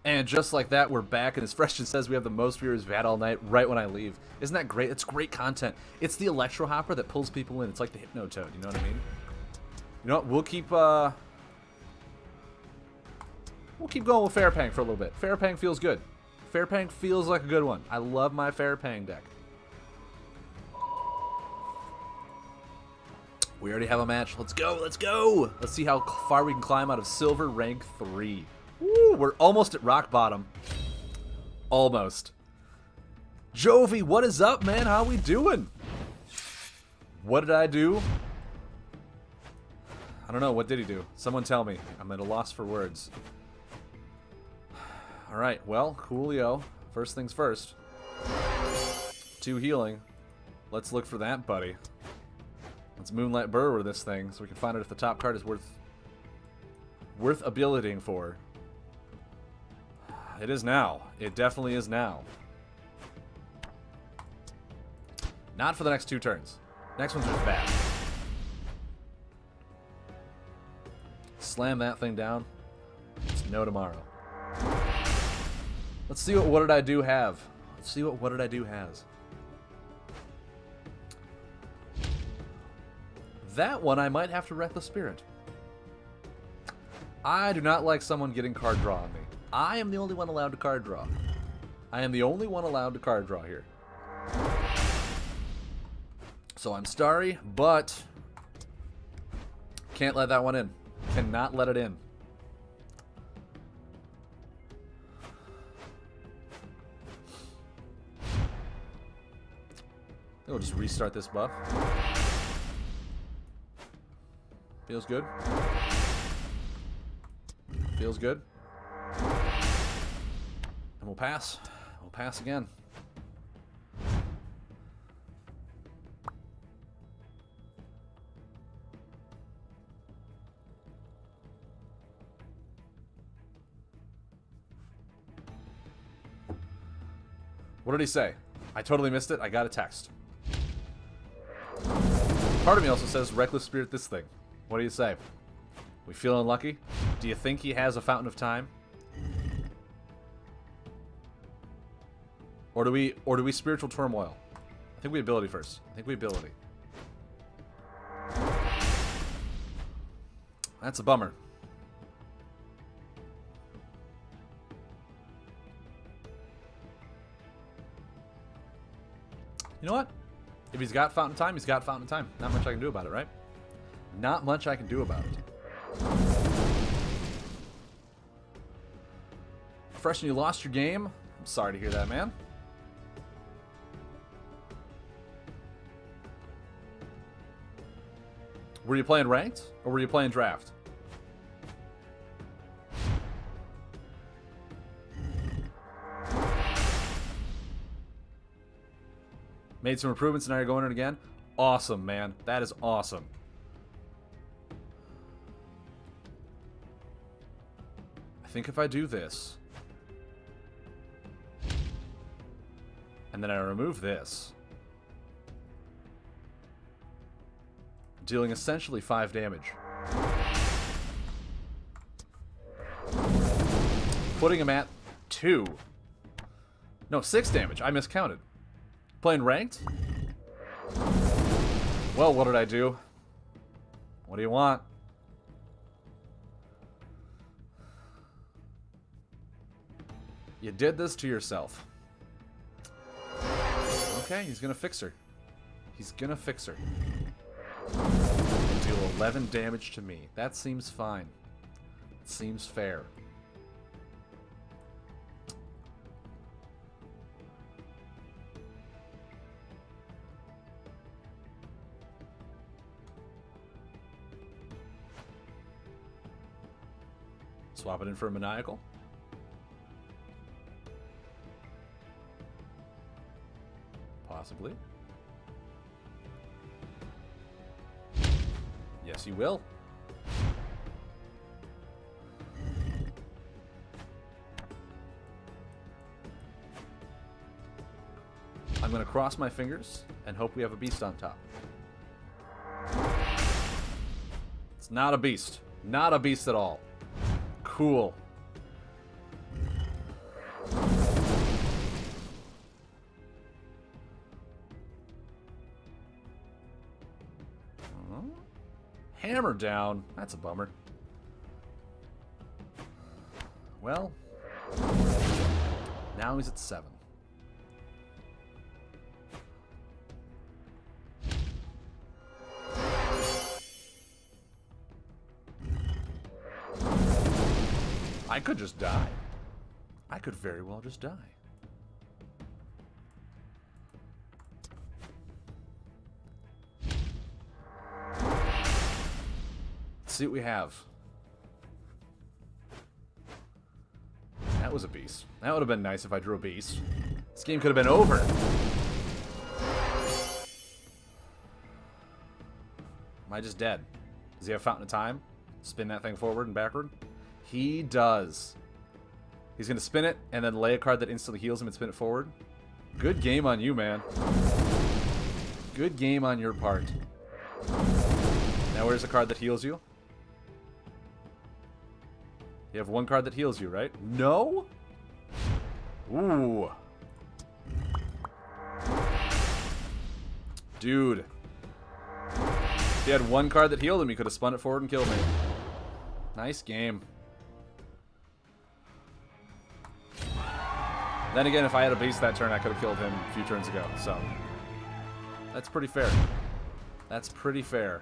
And just like that, we're back, and as Freshton says, we have the most viewers we've had all night right when I leave. Isn't that great? It's great content. It's the Electro Hopper that pulls people in. It's like the Hypnotoad, you know what I mean? You know what? We'll keep going with Fairpang for a little bit. Fairpang feels good. Fairpang feels like a good one. I love my Fairpang deck. We already have a match. Let's go, let's go! Let's see how far we can climb out of Silver Rank 3. Woo, we're almost at rock bottom. Almost. Jovi, what is up, man? How we doing? What did I do? I don't know. What did he do? Someone tell me. I'm at a loss for words. Alright, well, Coolio. First things first. 2 healing. Let's look for that, buddy. Let's Moonlight Burrower this thing so we can find out if the top card is worth abilitying for. It is now. It definitely is now. Not for the next 2 turns. Next one's just bad. Slam that thing down. It's no tomorrow. Let's see what did I do have. Let's see what did I do has. That one I might have to Reckless Spirit. I do not like someone getting card draw on me. I am the only one allowed to card draw. I am the only one allowed to card draw here. So I'm sorry, but can't let that one in. Cannot let it in. We'll just restart this buff. Feels good. Feels good. And we'll pass. We'll pass again. What did he say? I totally missed it. I got a text. Part of me also says, Reckless Spirit this thing. What do you say? We feeling lucky? Do you think he has a Fountain of Time? Or do we Spiritual Turmoil? I think we ability first. I think we ability. That's a bummer. You know what? If he's got Fountain of Time, he's got Fountain of Time. Not much I can do about it, right? Not much I can do about it. Freshen, you lost your game. I'm sorry to hear that, man. Were you playing ranked or were you playing draft? Made some improvements and now you're going in again? Awesome, man. That is awesome. I think if I do this, and then I remove this, dealing essentially 5 damage. Putting him at 2. No, 6 damage. I miscounted. Playing ranked? Well, what did I do? What do you want? You did this to yourself. Okay, he's gonna fix her. He's gonna fix her. And deal 11 damage to me. That seems fine. It seems fair. Swap it in for a Maniacal. Possibly. Yes, you will. I'm going to cross my fingers and hope we have a beast on top. It's not a beast. Not a beast at all. Cool. Hammer down. That's a bummer. Well, now he's at 7. I could just die. I could very well just die. Let's see what we have. That was a beast. That would have been nice if I drew a beast. This game could have been over. Am I just dead? Does he have Fountain of Time? Spin that thing forward and backward? He does. He's going to spin it and then lay a card that instantly heals him and spin it forward. Good game on you, man. Good game on your part. Now where's the card that heals you? You have one card that heals you, right? No? Ooh. Dude. If he had one card that healed him, he could have spun it forward and killed me. Nice game. Then again, if I had a beast that turn, I could have killed him a few turns ago. So, that's pretty fair. That's pretty fair.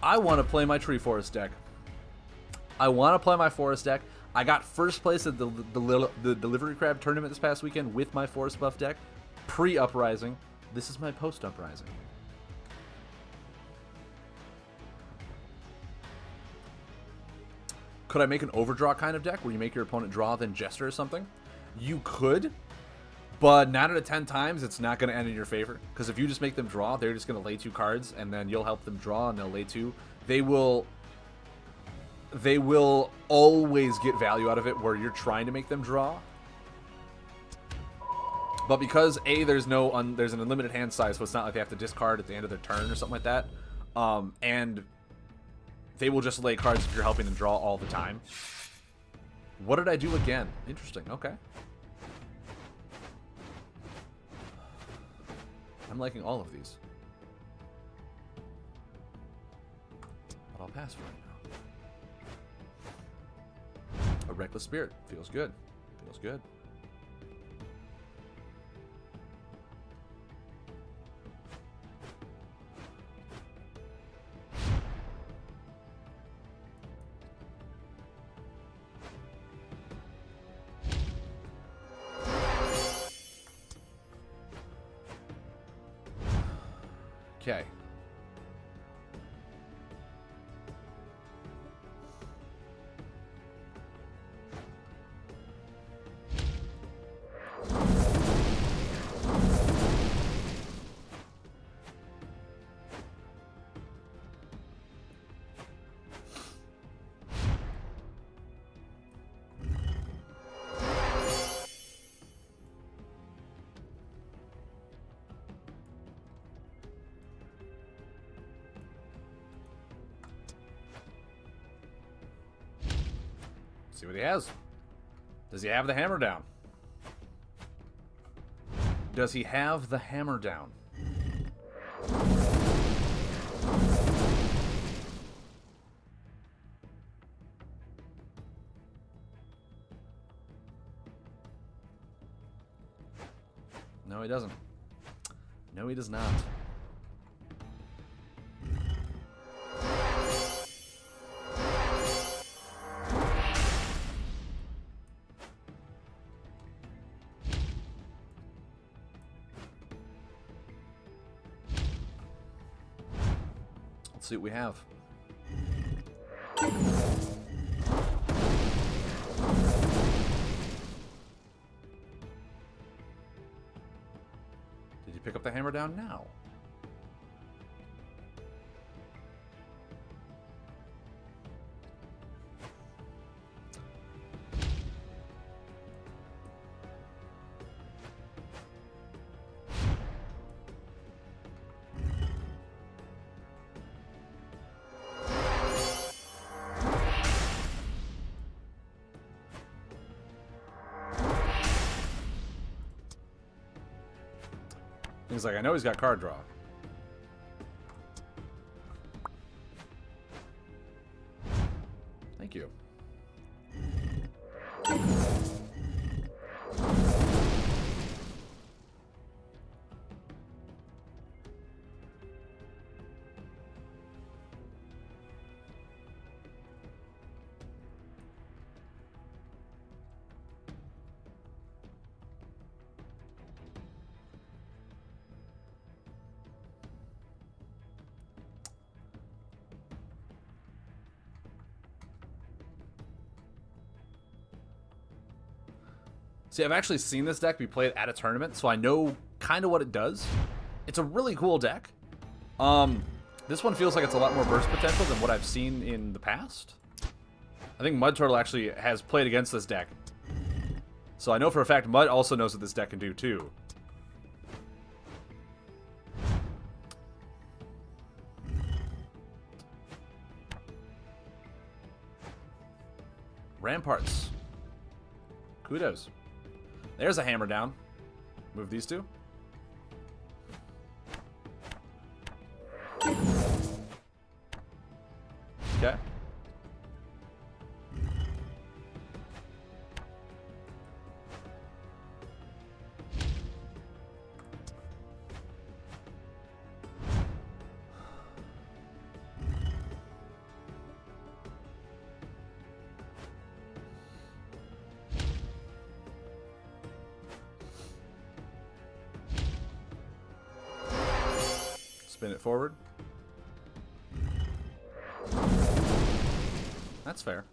I want to play my Tree Forest deck. I want to play my Forest deck. I got first place at the Delivery Crab tournament this past weekend with my Forest buff deck. Pre-Uprising. This is my post-Uprising. Could I make an overdraw kind of deck where you make your opponent draw, then gesture or something? You could. But 9 out of 10 times, it's not going to end in your favor. Because if you just make them draw, they're just going to lay 2 cards, and then you'll help them draw, and they'll lay 2. They will always get value out of it where you're trying to make them draw. But because, A, there's an unlimited hand size, so it's not like they have to discard at the end of their turn or something like that. And they will just lay cards if you're helping them draw all the time. What did I do again? Interesting, okay. I'm liking all of these. But I'll pass for right now. A Reckless Spirit. Feels good. Feels good. Okay. See what he has. Does he have the hammer down? Does he have the hammer down? No, he doesn't. No, he does not. Let's see what we have. Did you pick up the hammer down now? He's like, I know he's got card draw. Thank you. See, I've actually seen this deck be played at a tournament, so I know kind of what it does. It's a really cool deck. This one feels like it's a lot more burst potential than what I've seen in the past. I think Mud Turtle actually has played against this deck. So I know for a fact Mud also knows what this deck can do, too. Ramparts. Kudos. There's a hammer down. Move these two. Okay. Spin it forward. That's fair.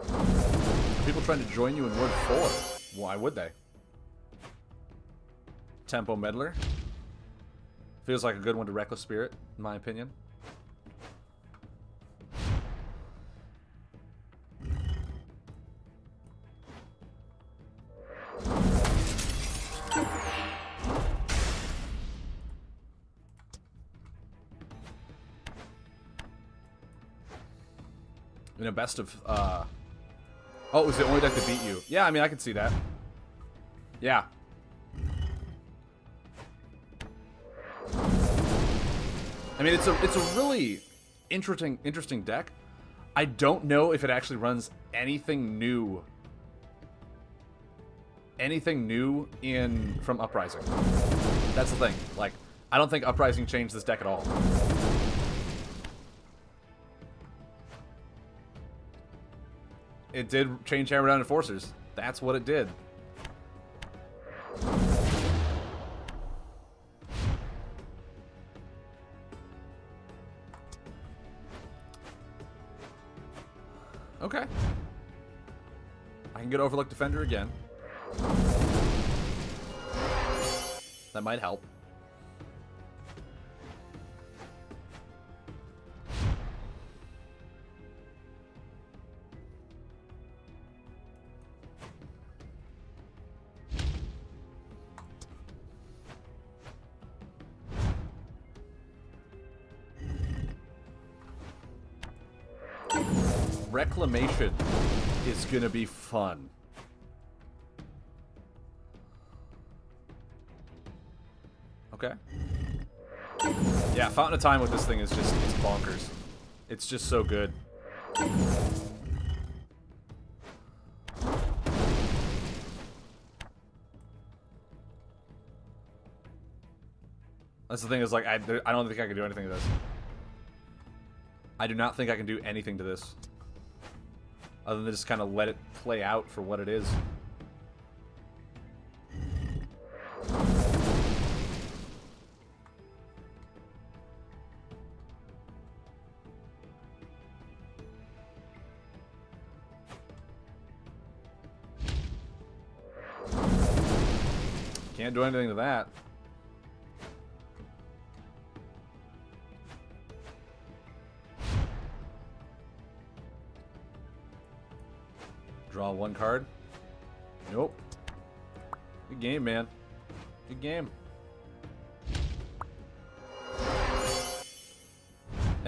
Are people trying to join you in Word 4? Why would they? Tempo Meddler. Feels like a good one to Reckless Spirit, in my opinion. In a best of, oh, it was the only deck that beat you. Yeah, I mean, I can see that. Yeah. I mean, it's a really interesting deck. I don't know if it actually runs anything new. Anything new from Uprising. That's the thing. Like, I don't think Uprising changed this deck at all. It did change Hammer Down Enforcers. That's what it did. Okay. I can get Overlook Defender again. That might help. Reclamation is gonna be fun. Okay. Yeah, Fountain of Time with this thing is just, it's bonkers. It's just so good. That's the thing, is like, I don't think I can do anything to this. I do not think I can do anything to this. Other than just kind of let it play out for what it is. Can't do anything to that. Draw one card. Nope. Good game, man. Good game.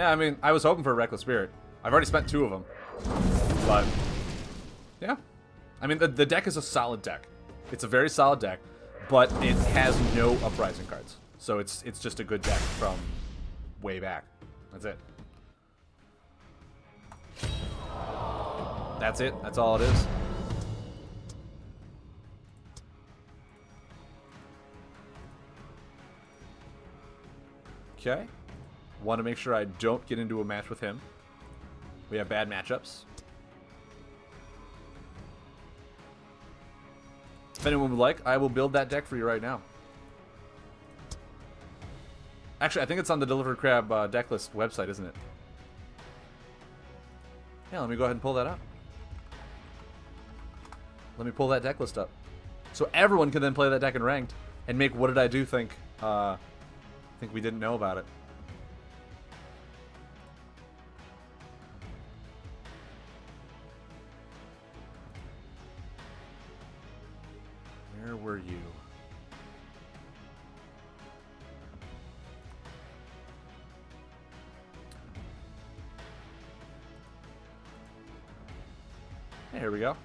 Yeah, I mean, I was hoping for a Reckless Spirit. I've already spent 2 of them. But, yeah. I mean, the deck is a solid deck. It's a very solid deck, but it has no Uprising cards. So it's just a good deck from way back. That's it. That's it. That's all it is. Okay. Want to make sure I don't get into a match with him. We have bad matchups. If anyone would like, I will build that deck for you right now. Actually, I think it's on the Delivered Crab decklist website, isn't it? Yeah, let me go ahead and pull that up. Let me pull that deck list up. So everyone can then play that deck in ranked and make What Did I Do think we didn't know about it. Where were you? Hey, here we go.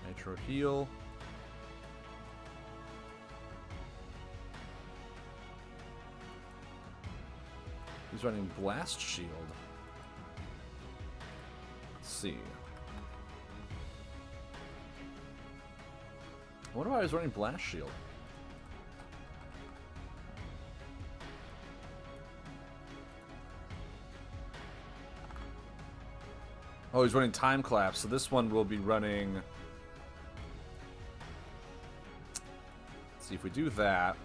Nitro heal. He's running Blast Shield. Let's see. I wonder why I was running Blast Shield. Oh, he's running Time Collapse, so this one will be running... Let's see if we do that.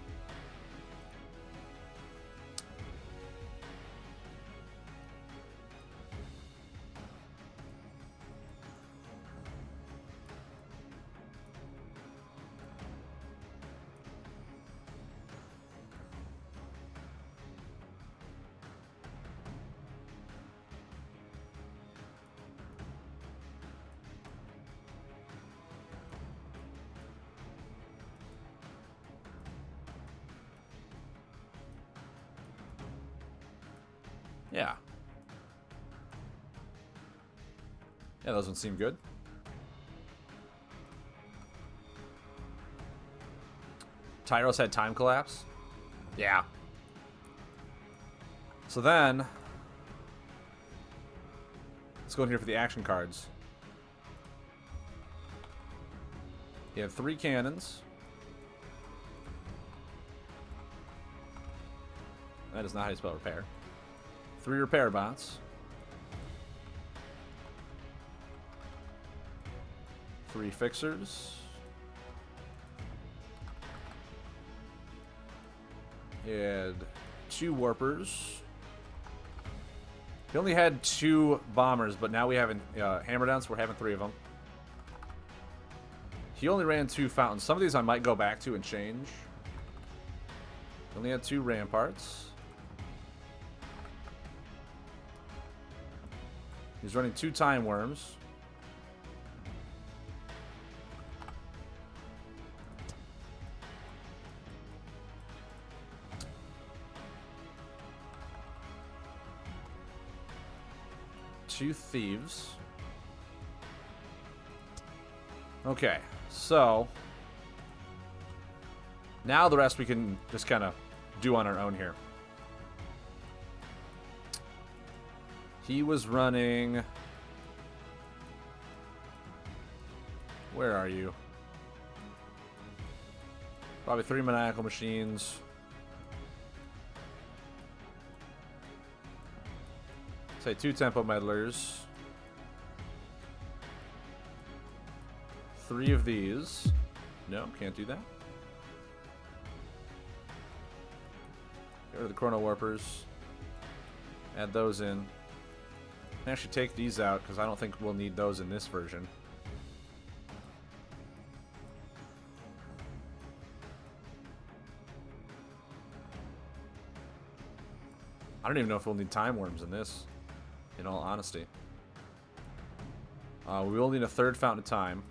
Yeah. Yeah, those ones seem good. Tyros had Time Collapse? Yeah. So then... let's go in here for the action cards. You have 3 cannons. That is not how you spell repair. 3 repair bots. 3 fixers. And 2 warpers. He only had 2 bombers, but now we have hammer down, so we're having 3 of them. He only ran 2 fountains. Some of these I might go back to and change. He only had 2 ramparts. He's running 2 time worms. Two thieves. Okay, so now the rest we can just kind of do on our own here. He was running... where are you? Probably 3 maniacal machines. Say 2 tempo meddlers. 3 of these. No, can't do that. Go to the Chrono Warpers. Add those in. Actually take these out because I don't think we'll need those in this version. I don't even know if we'll need time worms in this. in all honesty. We will need a third Fountain of Time.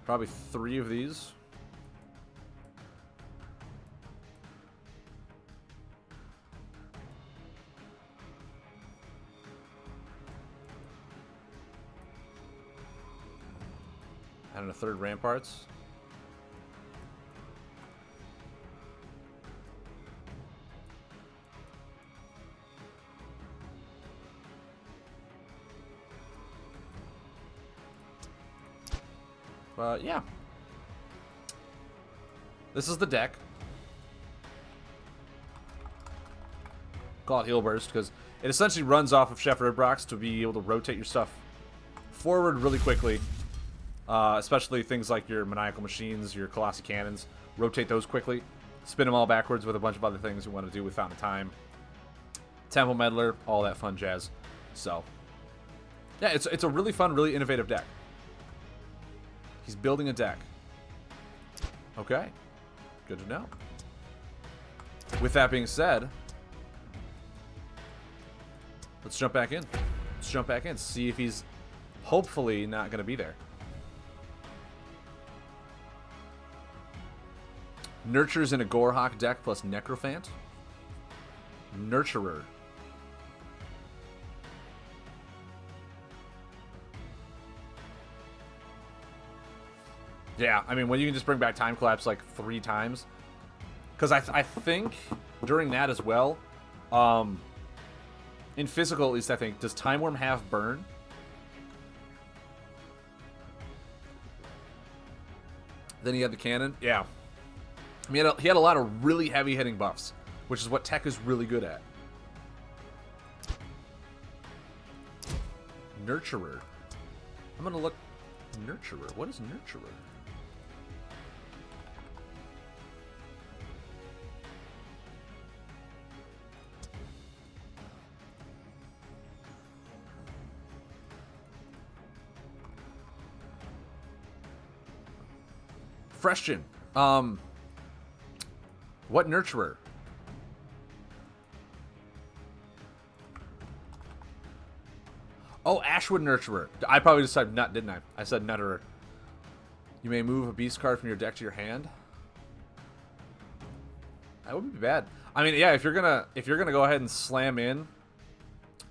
Probably 3 of these. And a third Ramparts. Yeah. This is the deck. Call it Heal Burst, because it essentially runs off of Chef Ribrox to be able to rotate your stuff forward really quickly. Especially things like your Maniacal Machines, your Colossi Cannons. Rotate those quickly. Spin them all backwards with a bunch of other things you want to do with Fountain of Time. Temple Meddler, all that fun jazz. So, yeah, it's a really fun, really innovative deck. He's building a deck. Okay. Good to know. With that being said, let's jump back in. Let's jump back in. See if he's hopefully not going to be there. Nurtures in a Gorehawk deck plus Necrophant. Nurturer. Yeah, I mean, when you can just bring back Time Collapse like 3 times. Because I think during that as well, in physical at least, I think, does Time Worm have burn? Then he had the cannon. Yeah. I mean, he had a lot of really heavy hitting buffs, which is what Tech is really good at. Nurturer. I'm going to look... Nurturer. What is Nurturer? Freshgen. What Nurturer? Oh, Ashwood Nurturer. I probably just said nut, didn't I? I said Nutterer. You may move a beast card from your deck to your hand. That wouldn't be bad. I mean, yeah, if you're gonna go ahead and slam in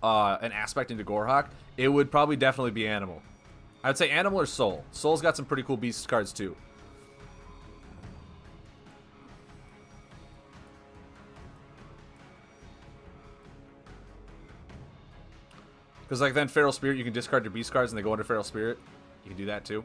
an aspect into Gorehawk, it would probably definitely be Animal. I'd say Animal or Soul. Soul's got some pretty cool beast cards too. Because, like, then Feral Spirit, you can discard your beast cards and they go under Feral Spirit. You can do that, too.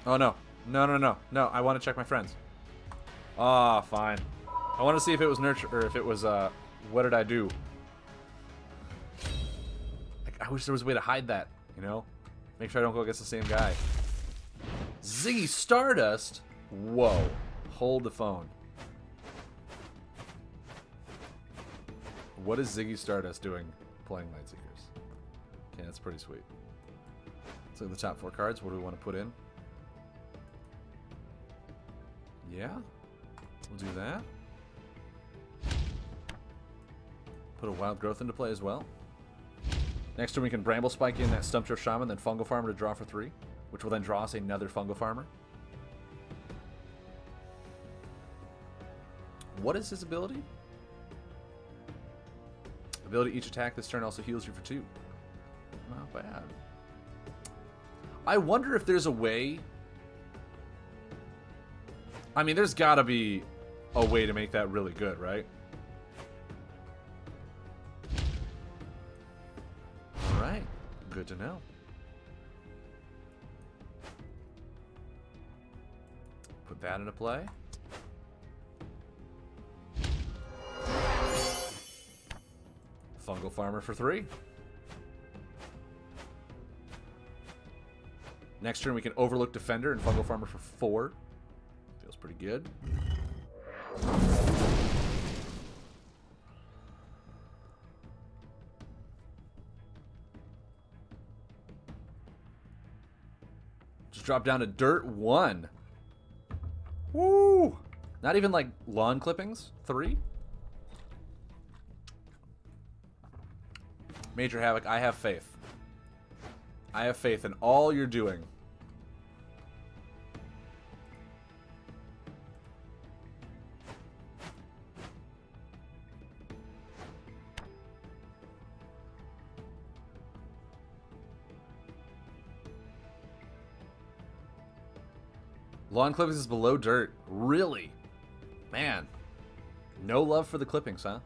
Oh, no. No. I want to check my friends. Ah, fine. I want to see if it was Nurture, or if it was, what did I do? I wish there was a way to hide that, you know? Make sure I don't go against the same guy. Ziggy Stardust? Whoa. Hold the phone. What is Ziggy Stardust doing playing Lightseekers? Okay, that's pretty sweet. Let's look at the top 4 cards. What do we want to put in? Yeah. We'll do that. Put a Wild Growth into play as well. Next turn we can Bramble Spike in that Stumpdrift Shaman, then Fungal Farmer to draw for 3, which will then draw us another Fungal Farmer. What is his ability? Ability each attack this turn also heals you for 2. Not bad. I wonder if there's a way... I mean, there's gotta be a way to make that really good, right? Alright. Good to know. Put that into play. Fungal Farmer for 3. Next turn we can Overlook Defender and Fungal Farmer for 4. Feels pretty good. Just drop down to Dirt 1. Woo! Not even like lawn clippings? 3? Major Havoc, I have faith. I have faith in all you're doing. Lawn clippings is below dirt. Really? Man. No love for the clippings, huh?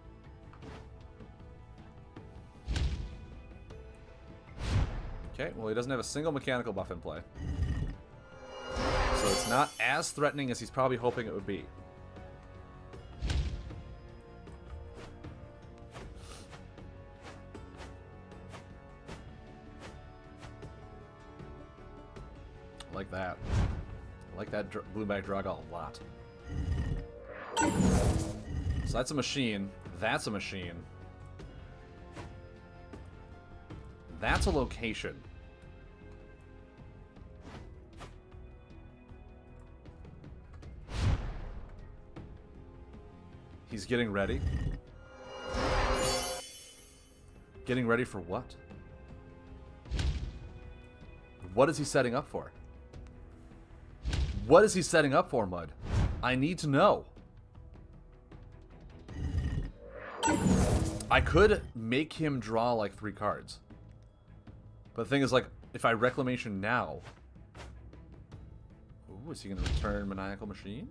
Okay, well he doesn't have a single mechanical buff in play. So it's not as threatening as he's probably hoping it would be. Like that. I like that Blueback Draga a lot. So that's a machine. That's a machine. That's a location. He's getting ready. Getting ready for what? What is he setting up for? What is he setting up for, Mud? I need to know. I could make him draw like 3 cards. But the thing is, like, if I Reclamation now... Ooh, is he going to return Maniacal Machine?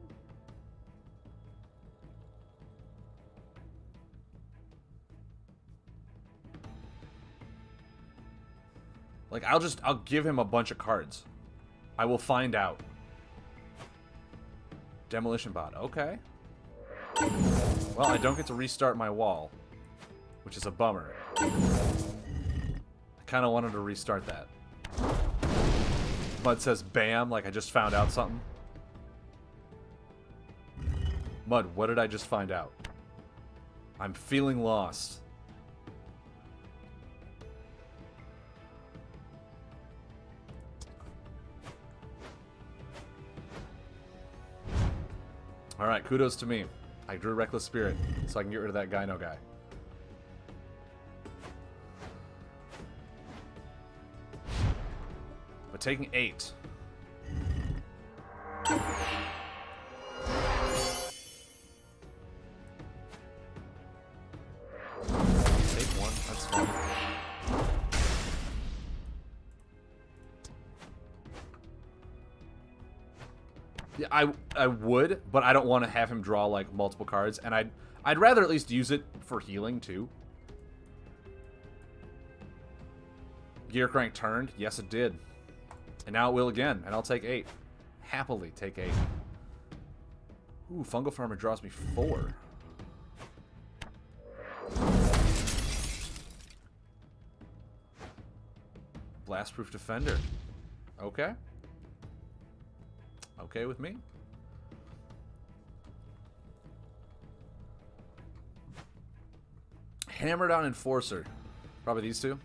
Like, I'll give him a bunch of cards. I will find out. Demolition Bot, okay. Well, I don't get to restart my wall, which is a bummer. I kind of wanted to restart that. Mud says, bam, like I just found out something. Mud, what did I just find out? I'm feeling lost. Alright, kudos to me. I drew Reckless Spirit, so I can get rid of that Gyno guy. But taking 8. Take 1, that's fine. Yeah, I would, but I don't want to have him draw like multiple cards, and I'd rather at least use it for healing too. Gear Crank turned, yes it did, and now it will again, and I'll take 8. Happily take 8. Ooh, Fungal Farmer draws me 4. Blastproof Defender. Okay. Okay with me. Hammer Down Enforcer. Probably these two.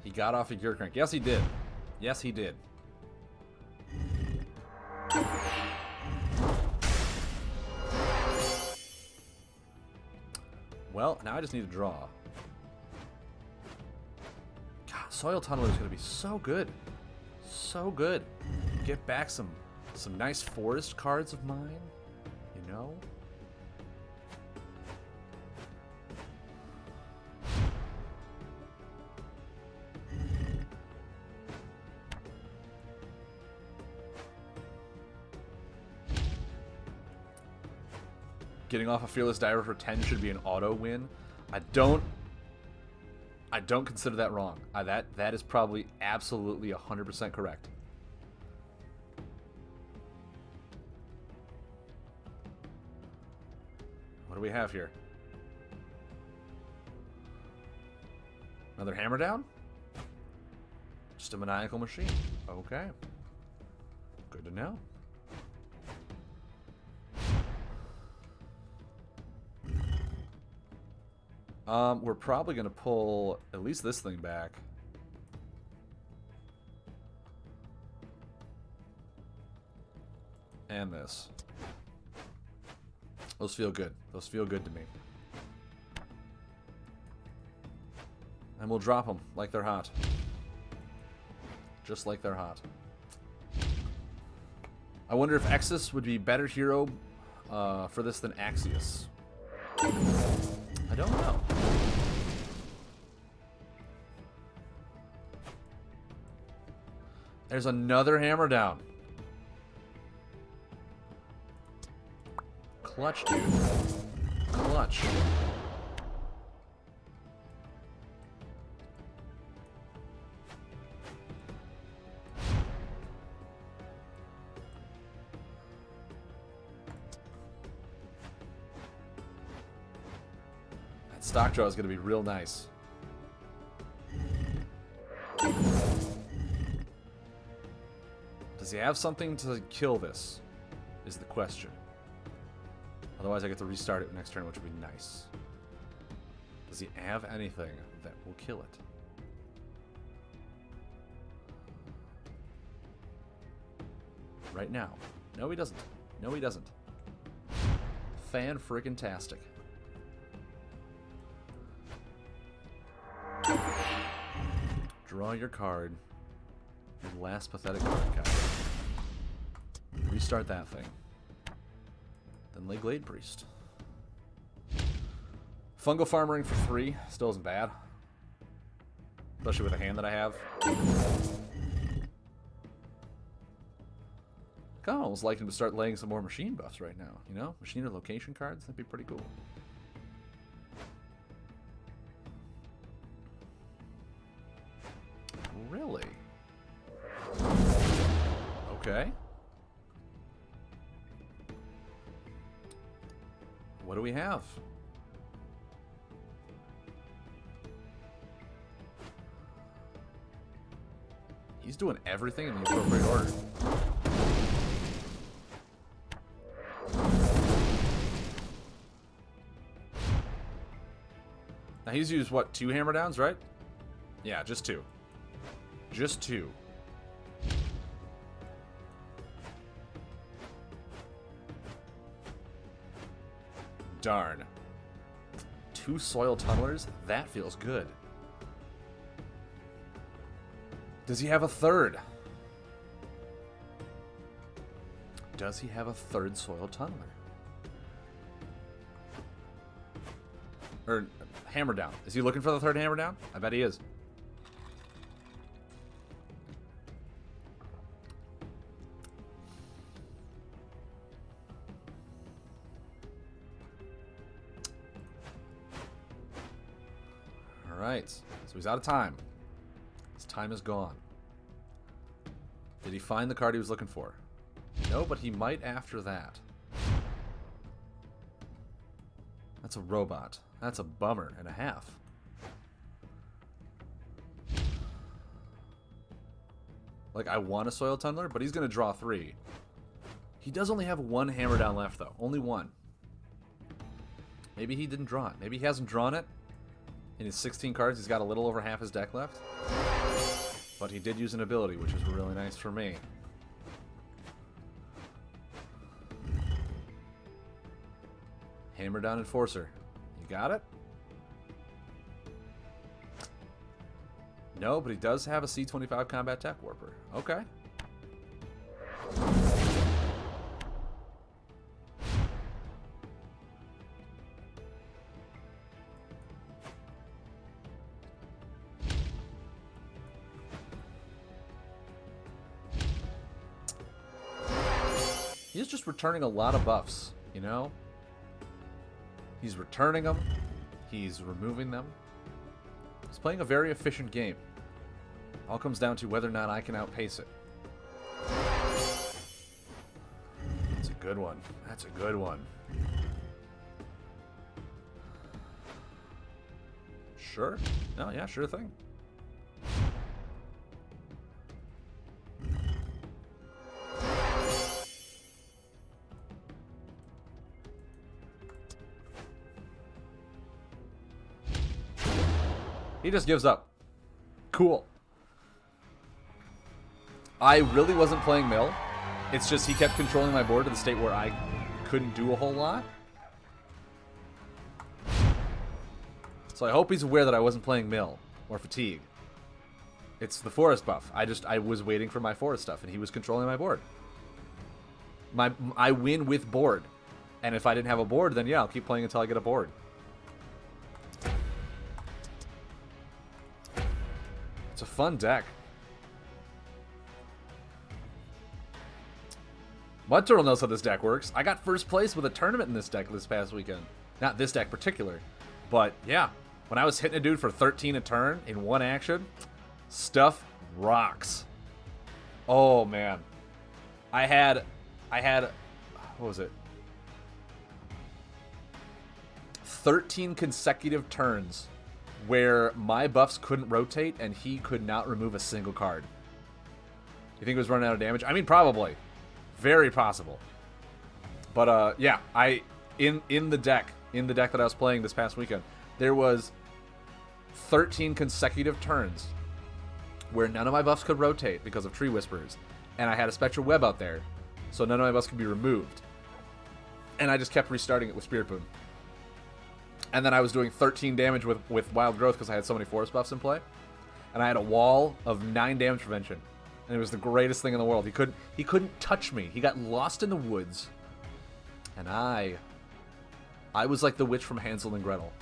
He got off a Gear Crank. Yes, he did. Yes, he did. Well, now I just need to draw. God, Soil Tunneler is going to be so good. So good. Get back some nice forest cards of mine, you know? Getting off a Fearless Diver for 10 should be an auto win. I don't I don't consider that wrong. That is probably absolutely 100% correct. What do we have here? Another hammer down? Just a maniacal machine. Okay. Good to know. We're probably going to pull at least this thing back. And this. Those feel good. Those feel good to me. And we'll drop them like they're hot. Just like they're hot. I wonder if Exus would be better hero for this than Axius. I don't know. There's another hammer down. Clutch, dude. Clutch. That stock draw is going to be real nice. Does he have something to kill this? Is the question. Otherwise, I get to restart it next turn, which would be nice. Does he have anything that will kill it? Right now. No, he doesn't. No, he doesn't. Fan-friggin-tastic. Draw your card. Your last pathetic card, guys. Restart that thing. Then lay Glade Priest. Fungal Farmering for 3 still isn't bad. Especially with the hand that I have. I almost like him to start laying some more machine buffs right now, you know? Machine or location cards, that'd be pretty cool. Really? Okay. What do we have? He's doing everything in the appropriate order. Now he's used, what, 2 hammer downs, right? Yeah, just 2. Just 2. Darn. 2 soil tunnelers? That feels good. Does he have a third? Does he have a third soil tunneler? Or hammer down. Is he looking for the third hammer down? I bet he is. Alright. So he's out of time. His time is gone. Did he find the card he was looking for? No, but he might after that. That's a robot. That's a bummer and a half. Like, I want a soil tunneler, but he's going to draw 3. He does only have 1 hammer down left, though. Only 1. Maybe he didn't draw it. Maybe he hasn't drawn it. In his 16 cards, he's got a little over half his deck left. But he did use an ability, which is really nice for me. Hammer down Enforcer. You got it? No, but he does have a C-25 Combat Tech Warper. Okay. He's just returning a lot of buffs, you know? He's returning them. He's removing them. He's playing a very efficient game. All comes down to whether or not I can outpace it. That's a good one. That's a good one. Sure. No, yeah, sure thing. He just gives up. Cool. I really wasn't playing Mill. It's just he kept controlling my board to the state where I couldn't do a whole lot. So I hope he's aware that I wasn't playing Mill or Fatigue. It's the forest buff. I was waiting for my forest stuff, and he was controlling my board. I win with board. And if I didn't have a board, then yeah, I'll keep playing until I get a board. It's a fun deck. Mud Turtle knows how this deck works. I got first place with a tournament in this deck this past weekend. Not this deck particular, but yeah. When I was hitting a dude for 13 a turn in one action, stuff rocks. Oh man. I had what was it? 13 consecutive turns where my buffs couldn't rotate and he could not remove a single card. You think it was running out of damage? I mean, probably. Very possible. But yeah, in the deck that I was playing this past weekend, there was 13 consecutive turns where none of my buffs could rotate because of Tree Whisperers, and I had a Spectral Web out there, so none of my buffs could be removed. And I just kept restarting it with Spirit Boom. And then I was doing 13 damage with Wild Growth because I had so many forest buffs in play. And I had a wall of 9 damage prevention. And it was the greatest thing in the world. He couldn't touch me. He got lost in the woods. And I was like the witch from Hansel and Gretel.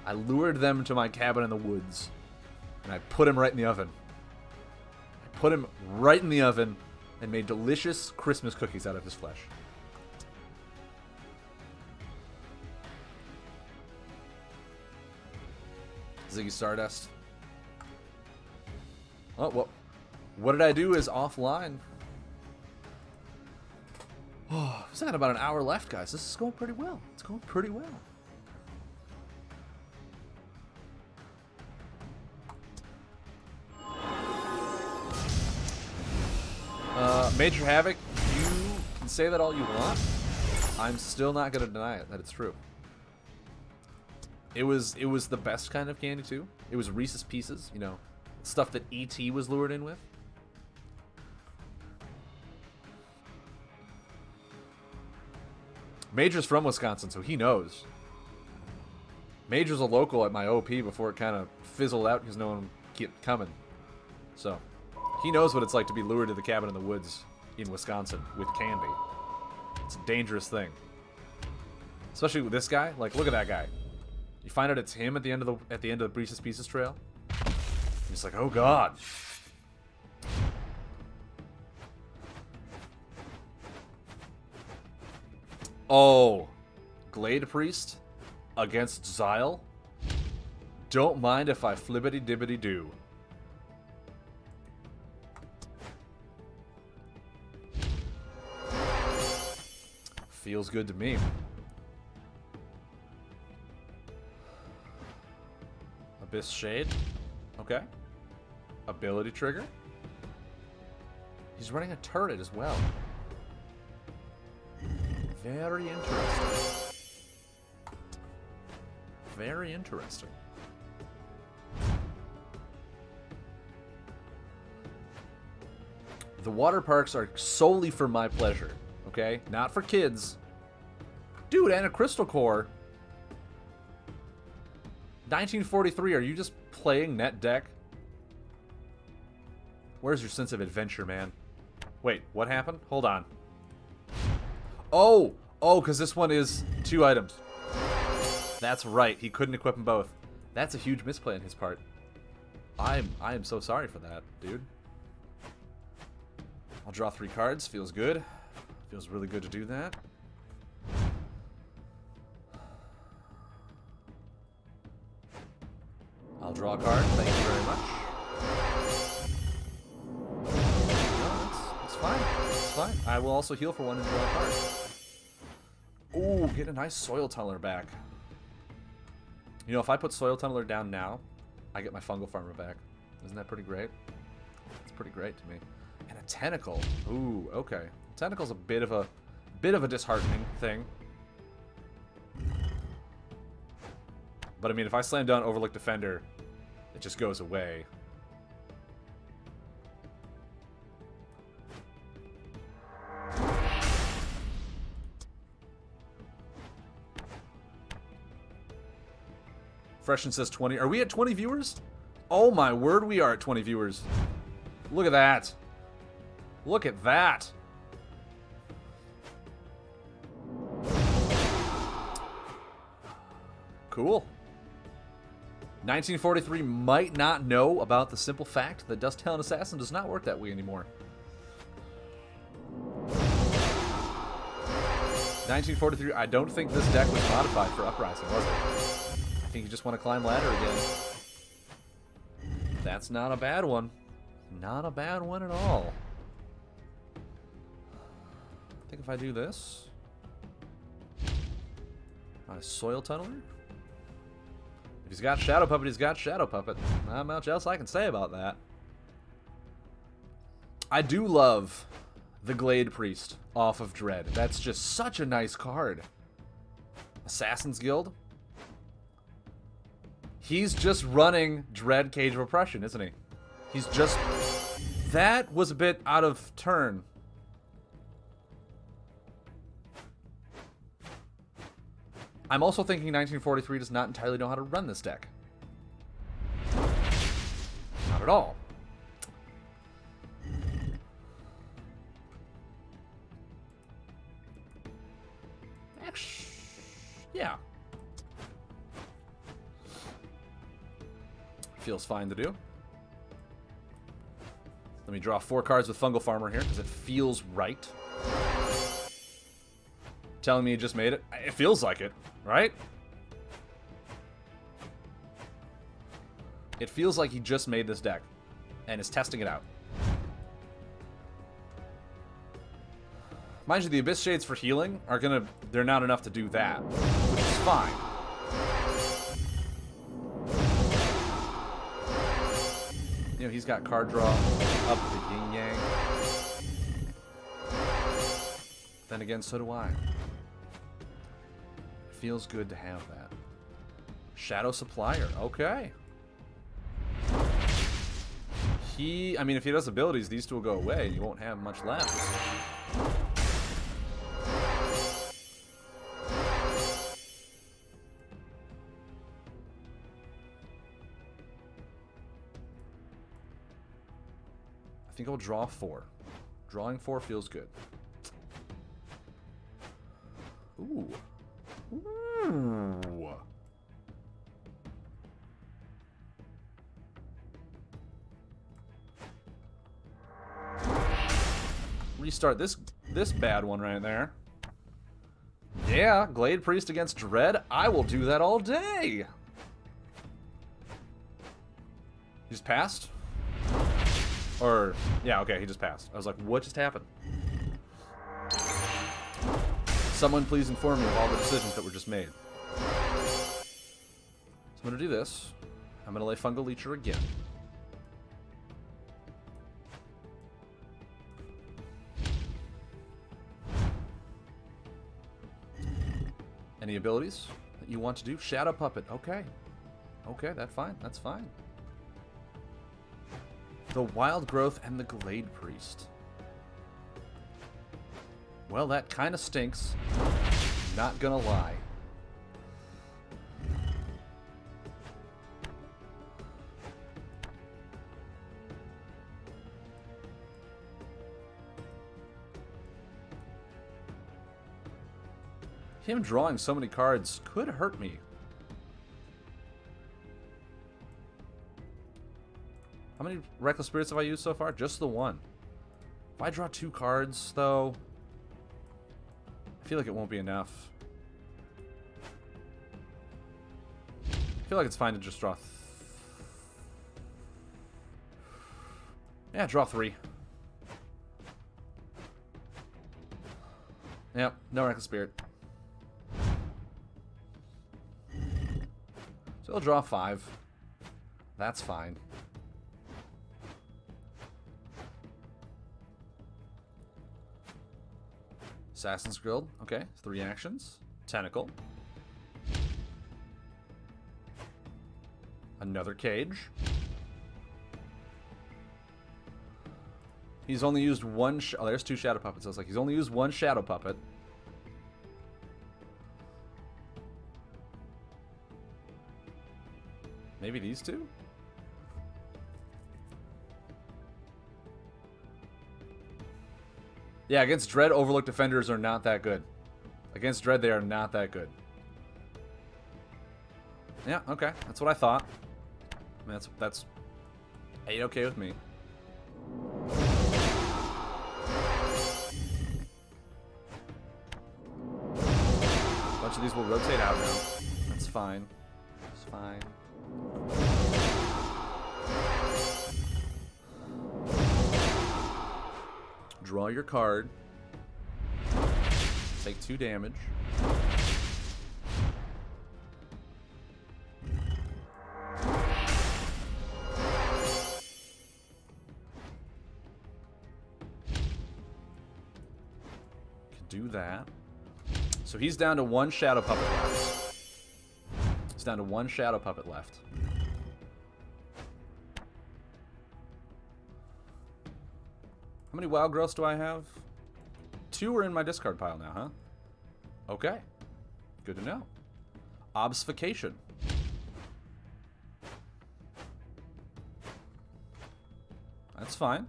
I lured them to my cabin in the woods. And I put him right in the oven. I put him right in the oven and made delicious Christmas cookies out of his flesh. Ziggy Stardust. Oh, well, what did I do is offline. Oh, we've got about an hour left, guys. This is going pretty well. It's going pretty well. Major Havoc, you can say that all you want. I'm still not going to deny it, that it's true. It was the best kind of candy too. It was Reese's Pieces, you know, stuff that E.T. was lured in with. Major's from Wisconsin, so he knows. Major's a local at my OP before it kind of fizzled out because no one kept coming. So he knows what it's like to be lured to the cabin in the woods in Wisconsin with candy. It's a dangerous thing, especially with this guy. Like, look at that guy. You find out it's him at the end of the Reese's Pieces trail. You're just like, oh god. Oh, Glade Priest against Xyle. Don't mind if I flibbity dibbity do. Feels good to me. Abyss Shade. Okay. Ability trigger. He's running a turret as well. Very interesting. Very interesting. The water parks are solely for my pleasure, okay? Not for kids. Dude, and a Crystal Core. 1943, are you just playing net deck? Where's your sense of adventure, man? Wait, what happened? Hold on. Oh, because this one is 2 items. That's right, he couldn't equip them both. That's a huge misplay on his part. I am so sorry for that, dude. I'll draw 3 cards, feels good. Feels really good to do that. I'll draw a card, fine. I will also heal for one and draw a card. Ooh, get a nice Soil Tunneler back. You know, if I put Soil Tunneler down now, I get my Fungal Farmer back. Isn't that pretty great? It's pretty great to me. And a Tentacle. Ooh, okay. Tentacle's a bit of a disheartening thing. But I mean, if I slam down Overlook Defender, it just goes away. Freshen says 20. Are we at 20 viewers? Oh my word, we are at 20 viewers. Look at that. Look at that. Cool. 1943 might not know about the simple fact that Dusk Talon Assassin does not work that way anymore. 1943, I don't think this deck was modified for Uprising, was it? I think you just want to climb ladder again. That's not a bad one. Not a bad one at all. I think if I do this... My Soil Tunneler? If he's got Shadow Puppet, he's got Shadow Puppet. Not much else I can say about that. I do love the Glade Priest off of Dread. That's just such a nice card. Assassin's Guild. He's just running Dread Cage of Oppression, isn't he? He's just... That was a bit out of turn. I'm also thinking 1943 does not entirely know how to run this deck. Not at all. Actually, yeah. Feels fine to do. Let me draw 4 cards with Fungal Farmer here, because it feels right. Telling me you just made it? It feels like it, right? It feels like he just made this deck and is testing it out. Mind you, the Abyss Shades for healing are gonna... They're not enough to do that, which is fine. You know, he's got card draw up the yin yang. Then again, so do I. Feels good to have that. Shadow Supplier, okay. I mean, if he does abilities, these two will go away, and you won't have much left. I think I'll draw 4. Drawing 4 feels good. Ooh. Ooh. Restart this bad one right there. Yeah, Glade Priest against Dread. I will do that all day. He just passed? Or, yeah, okay, he just passed. I was like, what just happened? Someone please inform me of all the decisions that were just made. So I'm going to do this. I'm going to lay Fungal Leecher again. Any abilities that you want to do? Shadow Puppet, okay. Okay, that's fine, that's fine. The Wild Growth and the Glade Priest. Well, that kind of stinks. Not gonna lie. Him drawing so many cards could hurt me. How many Reckless Spirits have I used so far? Just the one. If I draw 2 cards, though, I feel like it won't be enough. I feel like it's fine to just draw... Yeah, draw 3. Yep, no Reckless Spirit. So he'll draw 5. That's fine. Assassin's Guild. Okay, 3 actions. Tentacle. Another cage. He's only used one... oh, there's 2 Shadow Puppets. I was like, he's only used 1 Shadow Puppet. Maybe these 2? Yeah, against Dread, Overlook Defenders are not that good. Against Dread, they are not that good. Yeah, okay. That's what I thought. I mean, that's A-okay with me. A bunch of these will rotate out now. That's fine. It's fine. Draw your card. Take 2 damage. Can do that. So he's down to 1 Shadow Puppet left. He's down to 1 Shadow Puppet left. How many Wild Growths do I have? 2 are in my discard pile now, huh? Okay. Good to know. Obfuscation. That's fine.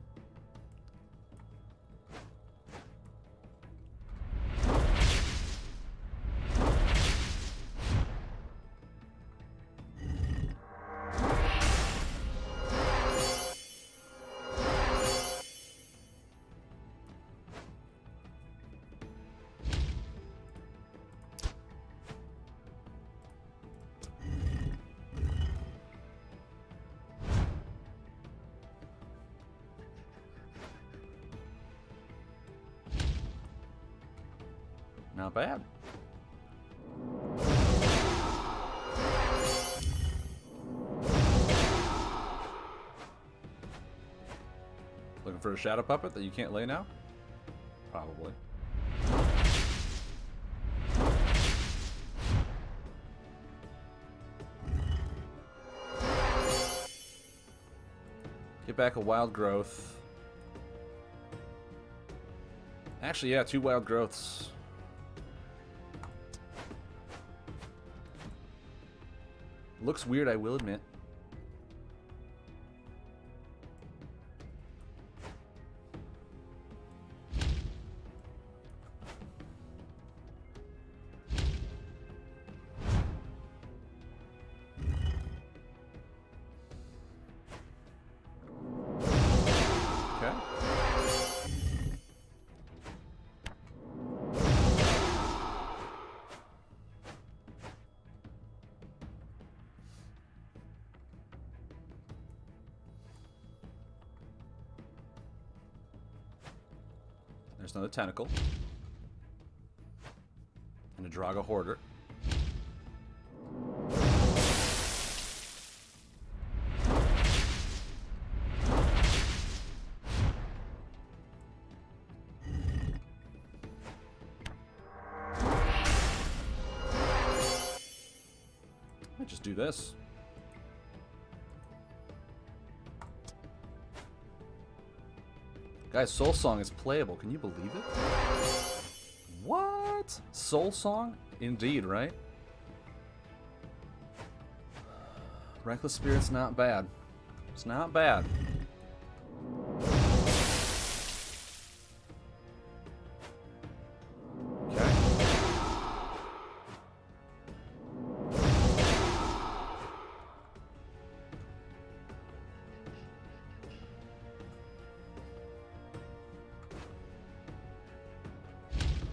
Not bad. Looking for a Shadow Puppet that you can't lay now? Probably. Get back a Wild Growth. Actually, yeah, 2 Wild Growths. Looks weird, I will admit. Okay. There's another Tentacle. And a Draga Hoarder. Might just do this. Guys, Soul Song is playable. Can you believe it? What? Soul Song? Indeed, right? Reckless Spirit's not bad. It's not bad. Okay.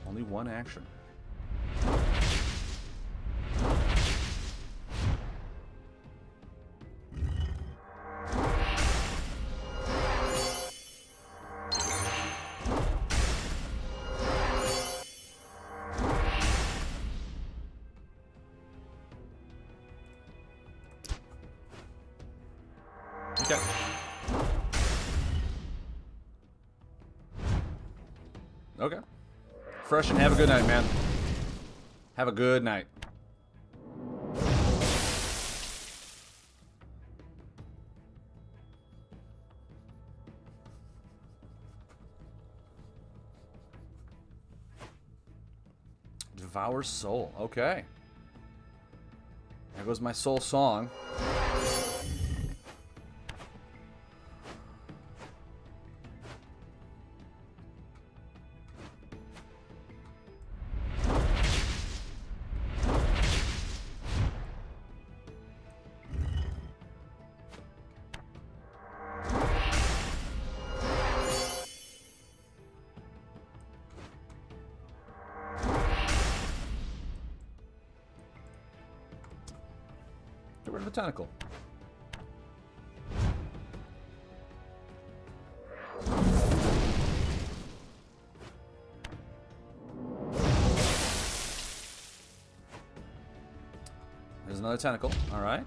Only 1 action. Okay. Okay. Fresh and have a good night, man. Have a good night. Devour Soul. Okay. There goes my soul song. Get rid of the tentacle. There's another tentacle. Alright.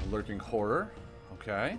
A lurking horror. Okay.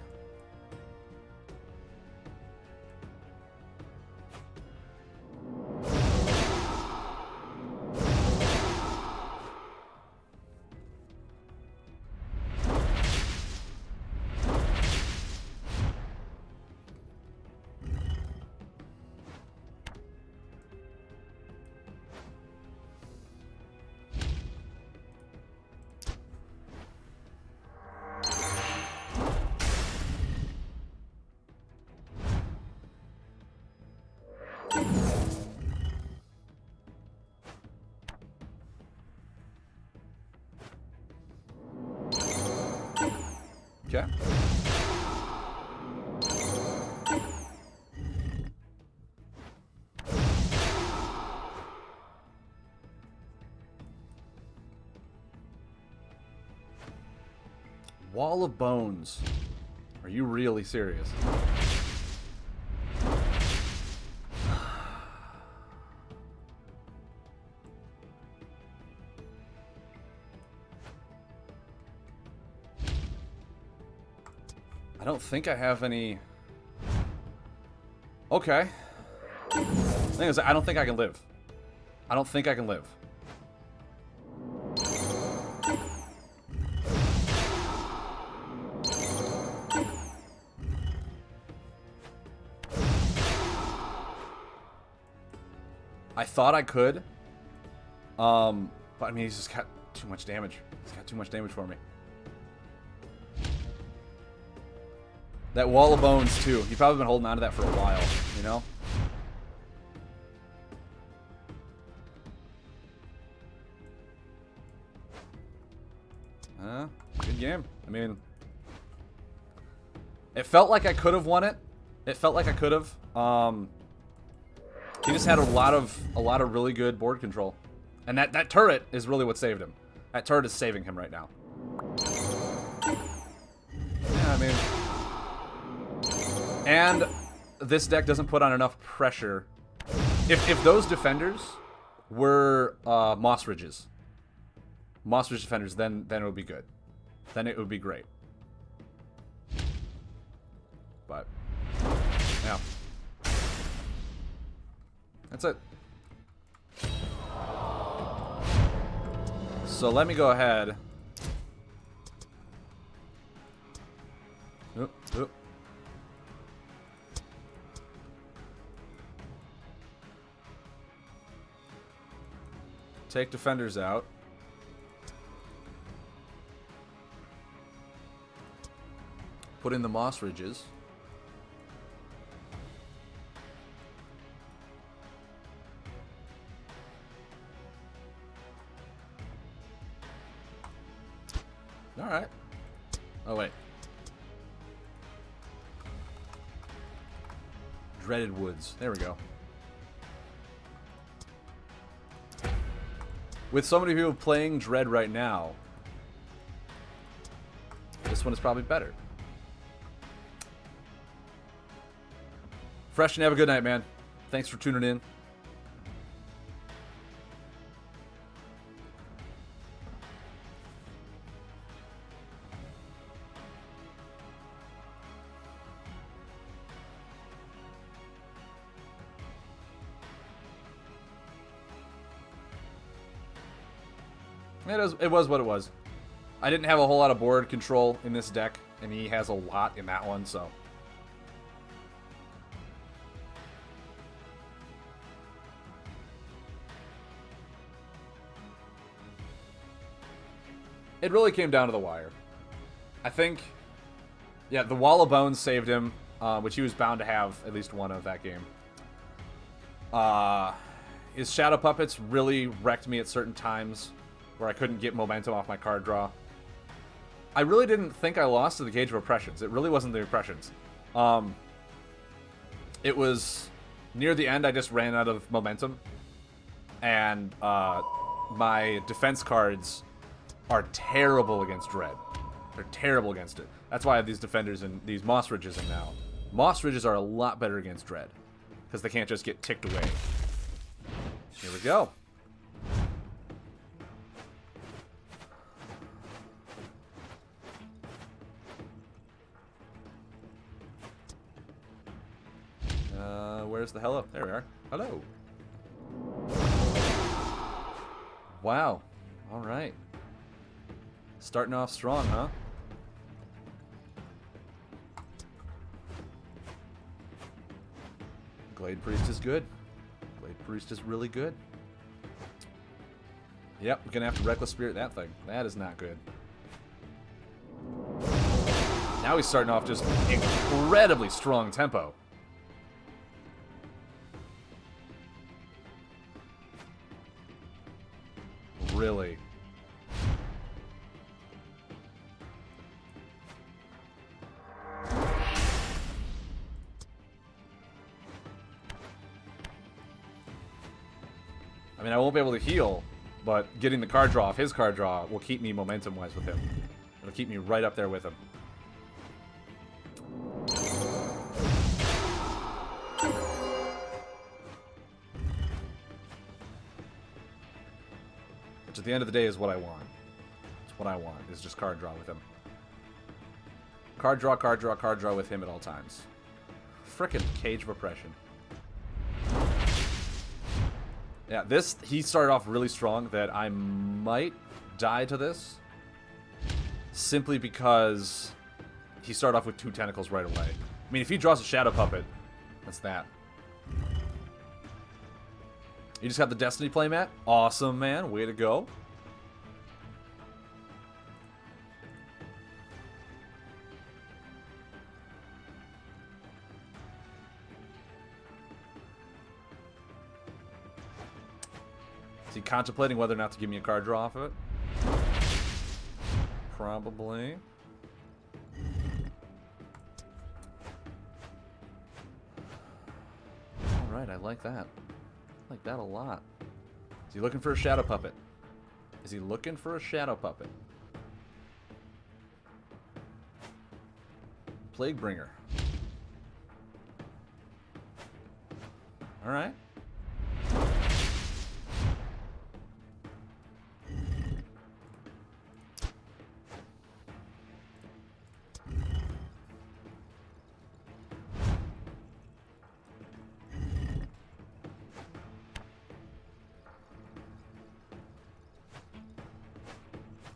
Okay. Wall of Bones. Are you really serious? I don't think I have any... Okay. The thing is, I don't think I can live. I don't think I can live. I thought I could. But I mean, he's just got too much damage. He's got too much damage for me. That Wall of Bones, too. He's probably been holding on to that for a while, you know? Good game. I mean, it felt like I could have won it. It felt like I could have. He just had a lot of really good board control. And that turret is really what saved him. That turret is saving him right now. Yeah, I mean... And this deck doesn't put on enough pressure. If those defenders were Moss Ridges, Moss Ridge defenders, then it would be good. Then it would be great. But yeah, that's it. So let me go ahead. Oop, oop. Take defenders out. Put in the Moss Ridges. All right. Oh, wait. Dreaded Woods. There we go. With so many people playing Dread right now, this one is probably better. Fresh and have a good night, man. Thanks for tuning in. It was what it was. I didn't have a whole lot of board control in this deck, and he has a lot in that one, so. It really came down to the wire. I think, yeah, the Wall of Bones saved him, which he was bound to have at least one of that game. His Shadow Puppets really wrecked me at certain times where I couldn't get momentum off my card draw. I really didn't think I lost to the Cage of Oppressions. It really wasn't the Oppressions. It was near the end I just ran out of momentum. And my defense cards are terrible against Dread. They're terrible against it. That's why I have these defenders and these Moss Ridges in now. Moss Ridges are a lot better against Dread, because they can't just get ticked away. Here we go. Where's the hello? There we are. Hello. Wow. All right. Starting off strong, huh? Glade Priest is good. Glade Priest is really good. Yep, we're gonna have to Reckless Spirit that thing. That is not good. Now he's starting off just incredibly strong tempo. Really. I mean, I won't be able to heal, but getting the card draw off his card draw will keep me momentum-wise with him. It'll keep me right up there with him. Which at the end of the day is what I want. It's what I want, is just card draw with him. Card draw, card draw, card draw with him at all times. Frickin' Cage of Oppression. Yeah, he started off really strong that I might die to this. Simply because he started off with 2 tentacles right away. I mean, if he draws a Shadow Puppet, that's that. You just got the Destiny playmat? Awesome, man. Way to go. Is he contemplating whether or not to give me a card draw off of it? Probably. Alright, I like that. I like that a lot. Is he looking for a Shadow Puppet? Is he looking for a Shadow Puppet? Plaguebringer. Alright.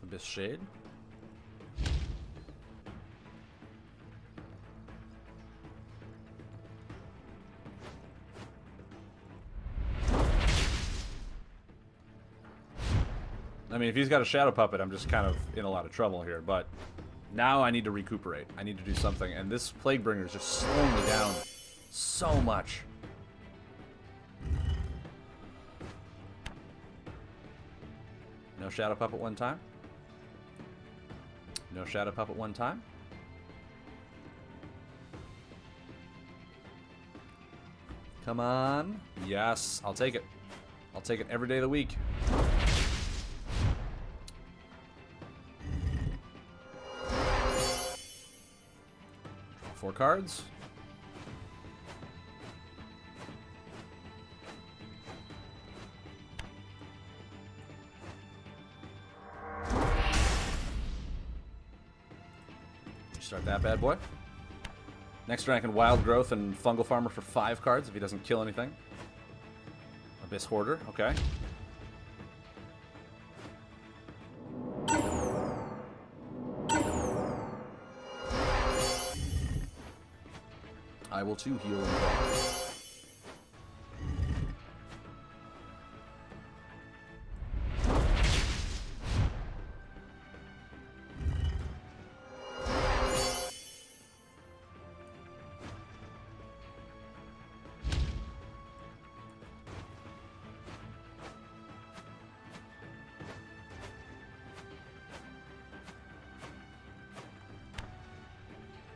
Abyss Shade. I mean, if he's got a Shadow Puppet, I'm just kind of in a lot of trouble here, but now I need to recuperate. I need to do something, and this Plaguebringer is just slowing me down so much. No Shadow Puppet one time. No Shadow Puppet one time. Come on. Yes, I'll take it. I'll take it every day of the week. Draw 4 cards. Start that bad boy. Next turn I can Wild Growth and Fungal Farmer for 5 cards if he doesn't kill anything. Abyss Hoarder, okay. I will too heal and draw.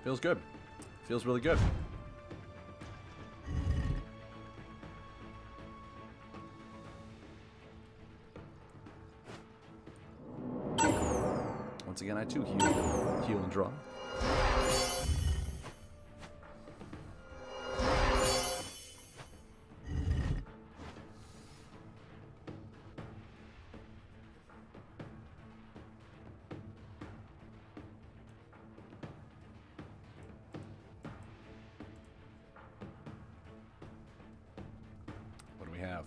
Feels good. Feels really good. Once again, I too heal and draw. Have.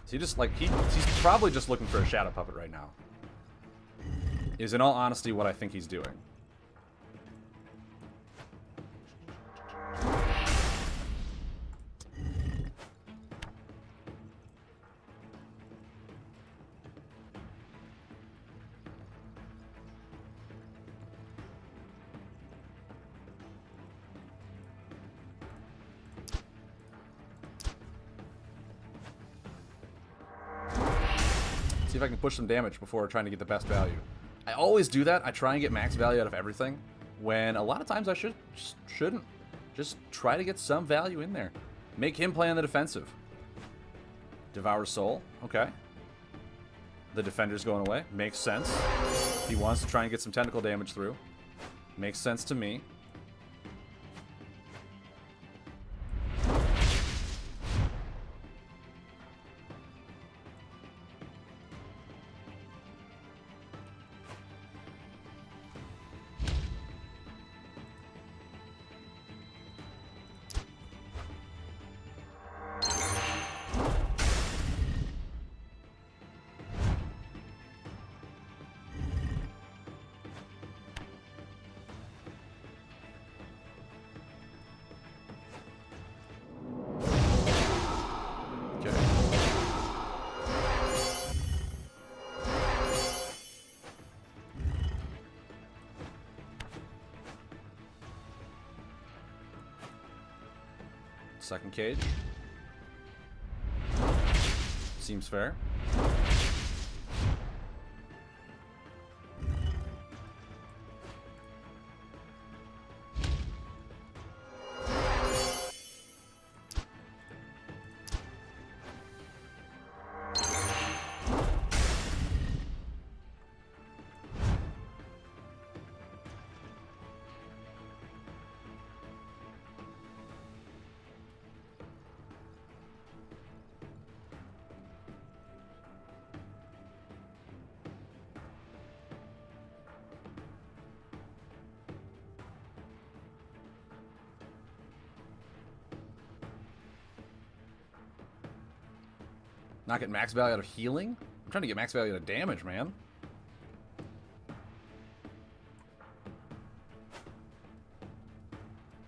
So he just like he's probably just looking for a shadow puppet right now. Is in all honesty what I think he's doing. See if I can push some damage before trying to get the best value. I always do that. I try and get max value out of everything, when a lot of times I shouldn't. Just try to get some value in there. Make him play on the defensive. Devour Soul. Okay. The defender's going away. Makes sense. He wants to try and get some tentacle damage through. Makes sense to me. Second cage. Seems fair. Not getting max value out of healing? I'm trying to get max value out of damage, man.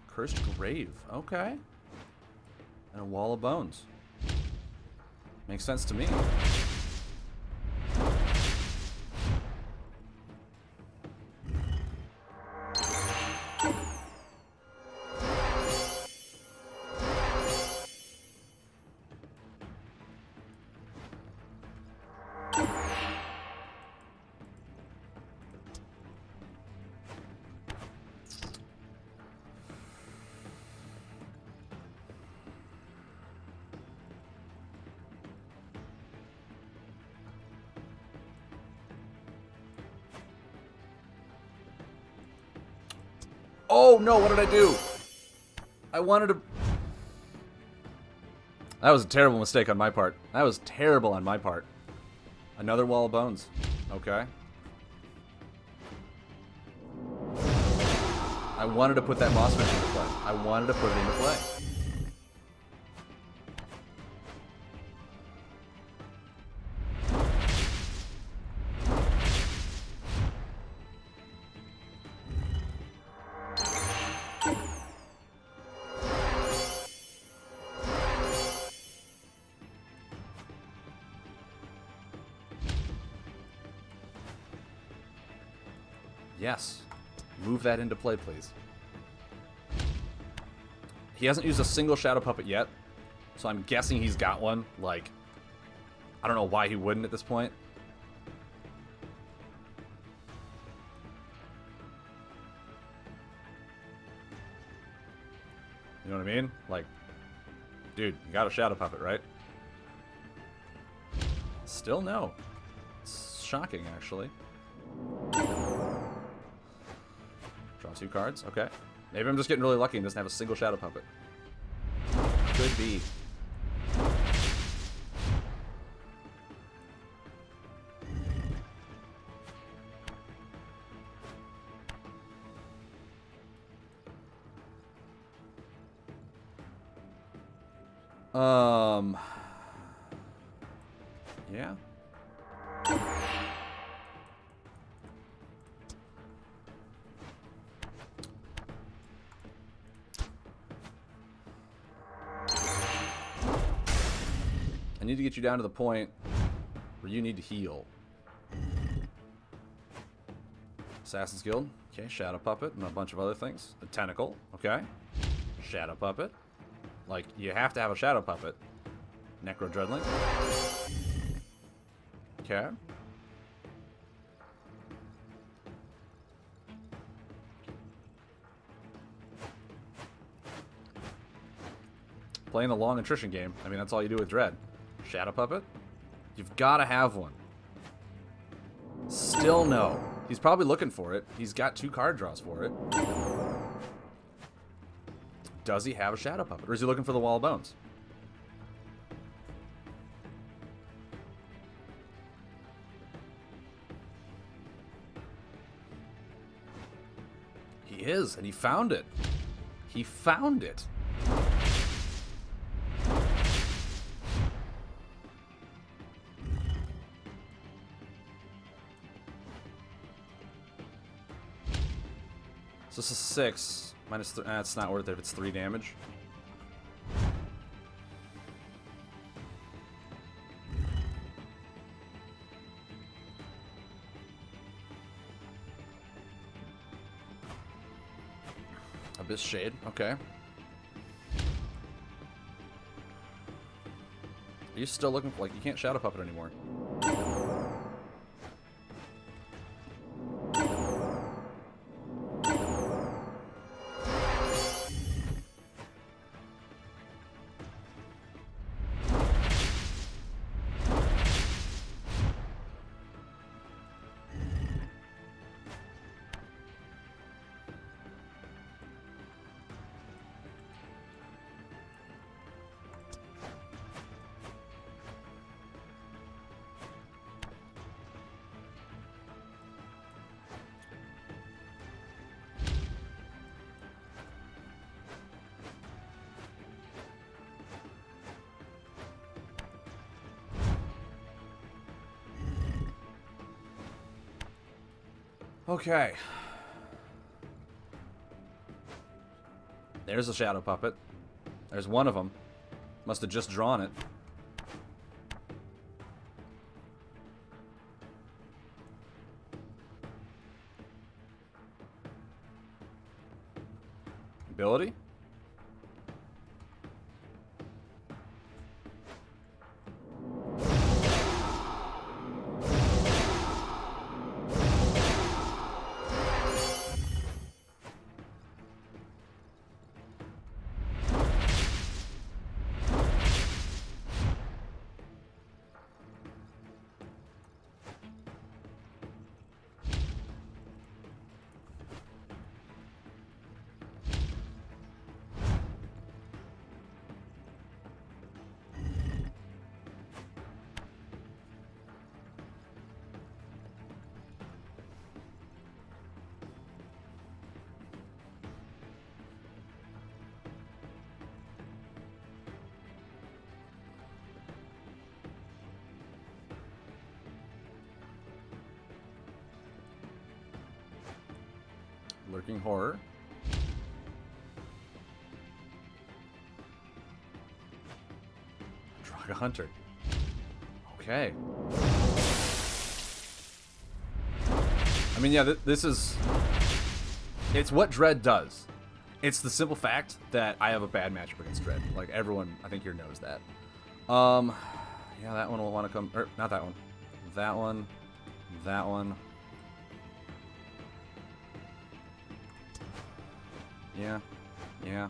Cursed Grave. Okay. And a Wall of Bones. Makes sense to me. Oh no, what did I do? I wanted to... That was a terrible mistake on my part. That was terrible on my part. Another Wall of Bones. Okay. I wanted to put that Moss Fish into play. I wanted to put it into play. Yes. Move that into play, please. He hasn't used a single Shadow Puppet yet, so I'm guessing he's got one. Like, I don't know why he wouldn't at this point. You know what I mean? Like, dude, you got a Shadow Puppet, right? Still no. It's shocking, actually. Draw 2 cards. Okay. Maybe I'm just getting really lucky and doesn't have a single Shadow Puppet. Could be. Yeah. I need to get you down to the point where you need to heal. Assassin's Guild. Okay, Shadow Puppet and a bunch of other things. A Tentacle. Okay. Shadow Puppet. Like, you have to have a Shadow Puppet. Necro Dreadling. Okay. Playing a long attrition game. I mean, that's all you do with Dread. Shadow Puppet? You've got to have one. Still no. He's probably looking for it. He's got 2 card draws for it. Does he have a Shadow Puppet? Or is he looking for the Wall of Bones? He is, and he found it. He found it. So this is 6. Minus 3. It's not worth it if it's 3 damage. Abyss Shade. Okay. Are you still looking for, like, you can't Shadow Puppet anymore. Okay. There's a Shadow Puppet. There's one of them. Must have just drawn it. Ability? Lurking Horror. Draga Hunter. Okay. I mean, yeah, this is It's what Dread does. It's the simple fact that I have a bad matchup against Dread. Like, everyone, I think, here knows that. Yeah, that one will want to come... Or, not that one. That one. That one. Yeah. Yeah.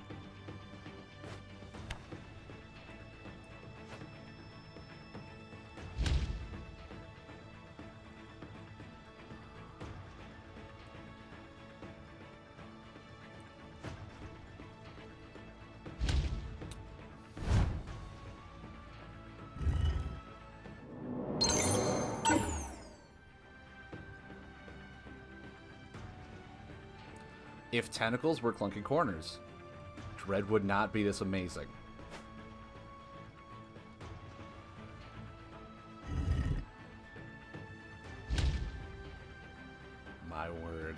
If Tentacles were clunky corners, Dread would not be this amazing. My word.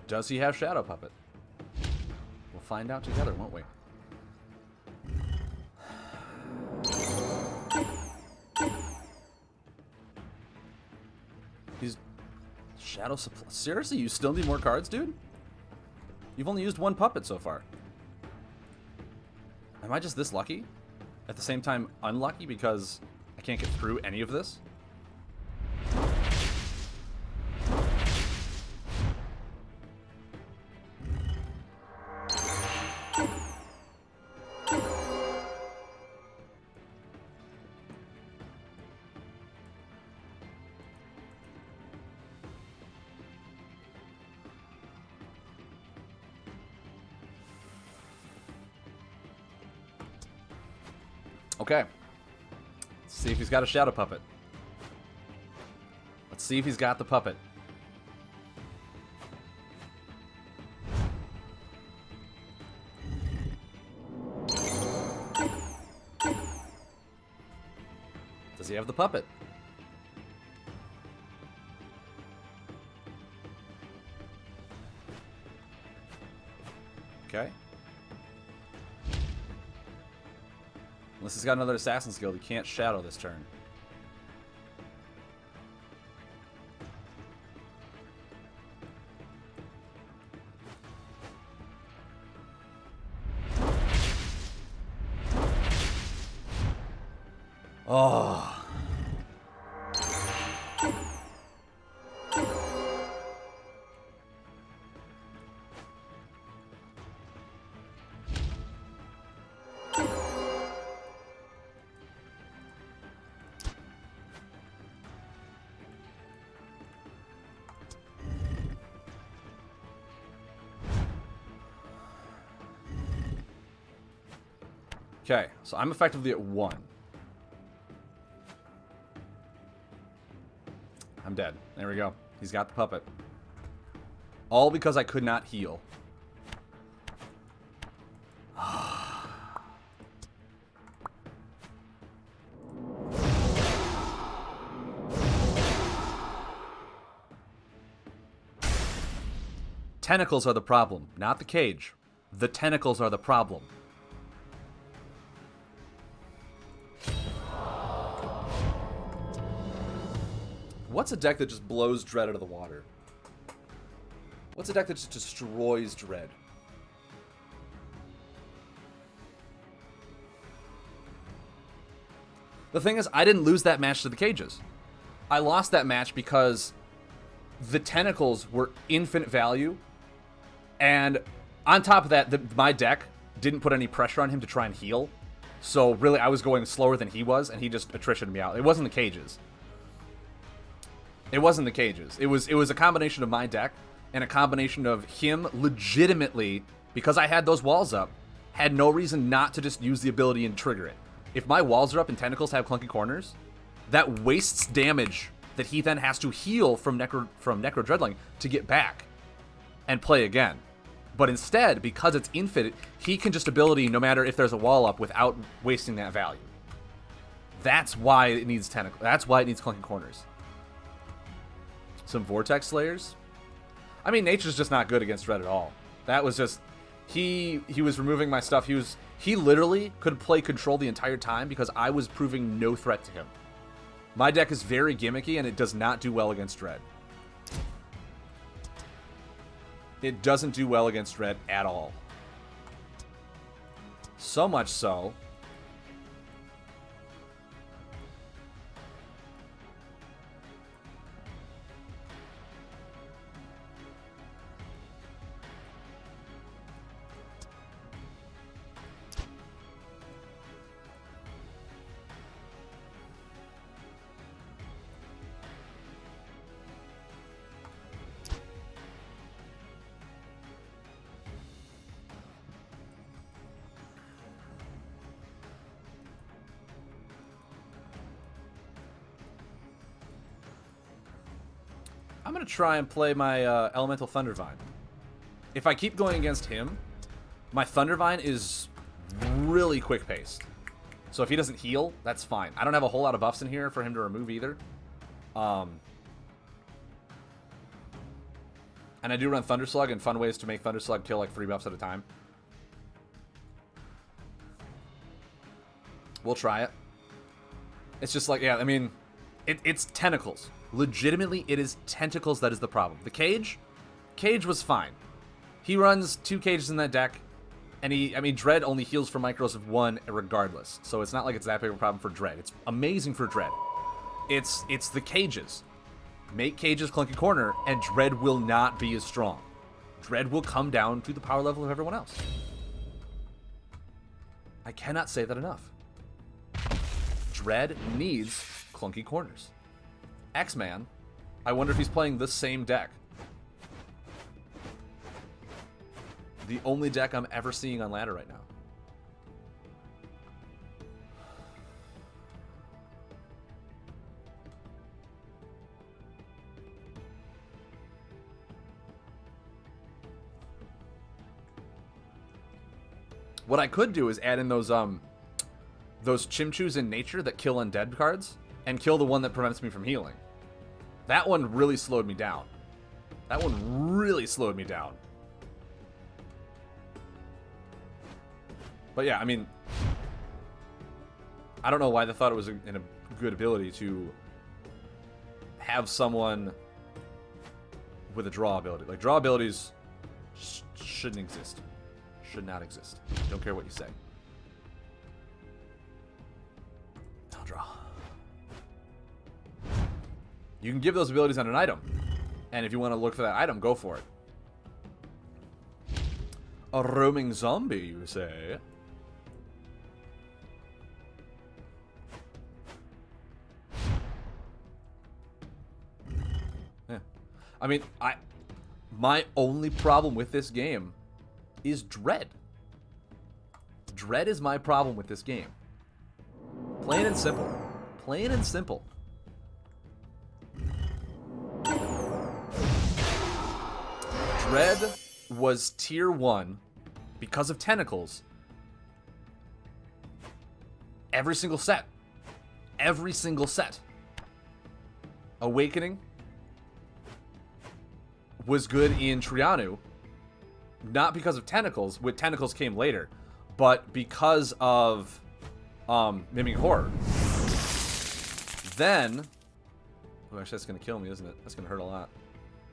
Does he have Shadow Puppet? We'll find out together, won't we? He's... Shadow Supply... Seriously, you still need more cards, dude? You've only used one puppet so far. Am I just this lucky? At the same time, unlucky because I can't get through any of this? Okay. Let's see if he's got a Shadow Puppet. Let's see if he's got the puppet. Does he have the puppet? Okay. Unless he's got another Assassin's Guild, he can't Shadow this turn. Oh. Okay, so I'm effectively at 1. I'm dead. There we go. He's got the puppet. All because I could not heal. Tentacles are the problem, not the cage. The tentacles are the problem. What's a deck that just blows Dread out of the water? What's a deck that just destroys Dread? The thing is, I didn't lose that match to the cages. I lost that match because the tentacles were infinite value, and on top of that, my deck didn't put any pressure on him to try and heal. So really, I was going slower than he was, and he just attritioned me out. It wasn't the cages. It wasn't the cages. It was a combination of my deck and a combination of him legitimately, because I had those walls up, had no reason not to just use the ability and trigger it. If my walls are up and tentacles have clunky corners, that wastes damage that he then has to heal from Necro Dreadling to get back and play again. But instead, because it's infinite, he can just ability no matter if there's a wall up without wasting that value. That's why it needs tentacle. That's why it needs clunky corners. Some Vortex Slayers. I mean, Nature's just not good against Dread at all. That was just he was removing my stuff. He literally could play control the entire time because I was proving no threat to him. My deck is very gimmicky and it does not do well against Dread. It doesn't do well against Dread at all. So much so I'm going to try and play my Elemental Thundervine. If I keep going against him, my Thundervine is really quick-paced. So if he doesn't heal, that's fine. I don't have a whole lot of buffs in here for him to remove either. And I do run Thunderslug and fun ways to make Thunderslug kill like 3 buffs at a time. We'll try it. It's just like, yeah, I mean, it's tentacles. Legitimately, it is tentacles that is the problem. The Cage was fine. He runs 2 cages in that deck, and Dread only heals for micros of 1 regardless. So it's not like it's that big of a problem for Dread. It's amazing for Dread. It's the cages. Make cages clunky corner, and Dread will not be as strong. Dread will come down to the power level of everyone else. I cannot say that enough. Dread needs clunky corners. X-Man, I wonder if he's playing the same deck. The only deck I'm ever seeing on ladder right now. What I could do is add in those Chimchus in nature that kill undead cards and kill the one that prevents me from healing. That one really slowed me down. That one really slowed me down. But yeah, I mean, I don't know why they thought it was a good ability to have someone with a draw ability. Like, draw abilities shouldn't exist. Should not exist. Don't care what you say. I'll draw. You can give those abilities on an item. And if you want to look for that item, go for it. A roaming zombie, you say? Yeah. I mean, my only problem with this game is Dread. Dread is my problem with this game. Plain and simple. Plain and simple. Dread was tier 1 because of tentacles. Every single set. Every single set. Awakening was good in Trianu. Not because of tentacles, with tentacles came later, but because of Mimic Horror. Then, oh, actually that's gonna kill me, isn't it? That's gonna hurt a lot.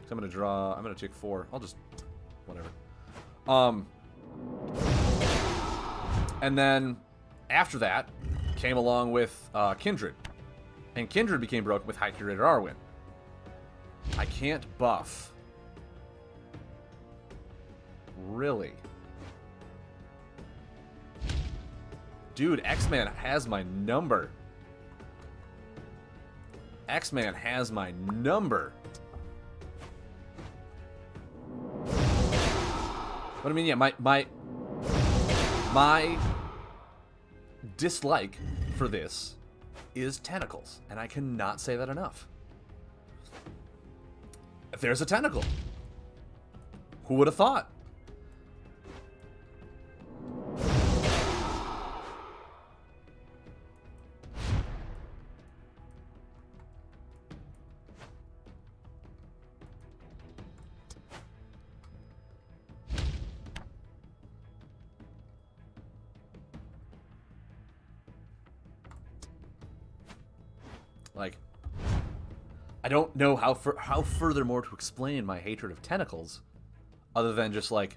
So I'm gonna draw. I'm gonna take 4. I'll just whatever. And then after that came along with Kindred, and Kindred became broken with High Curator Arwen. I can't buff. Really? Dude, X-Man has my number. X-Man has my number. But I mean, yeah, my dislike for this is tentacles, and I cannot say that enough. There's a tentacle. Who would have thought? Like, I don't know how furthermore to explain my hatred of tentacles, other than just like,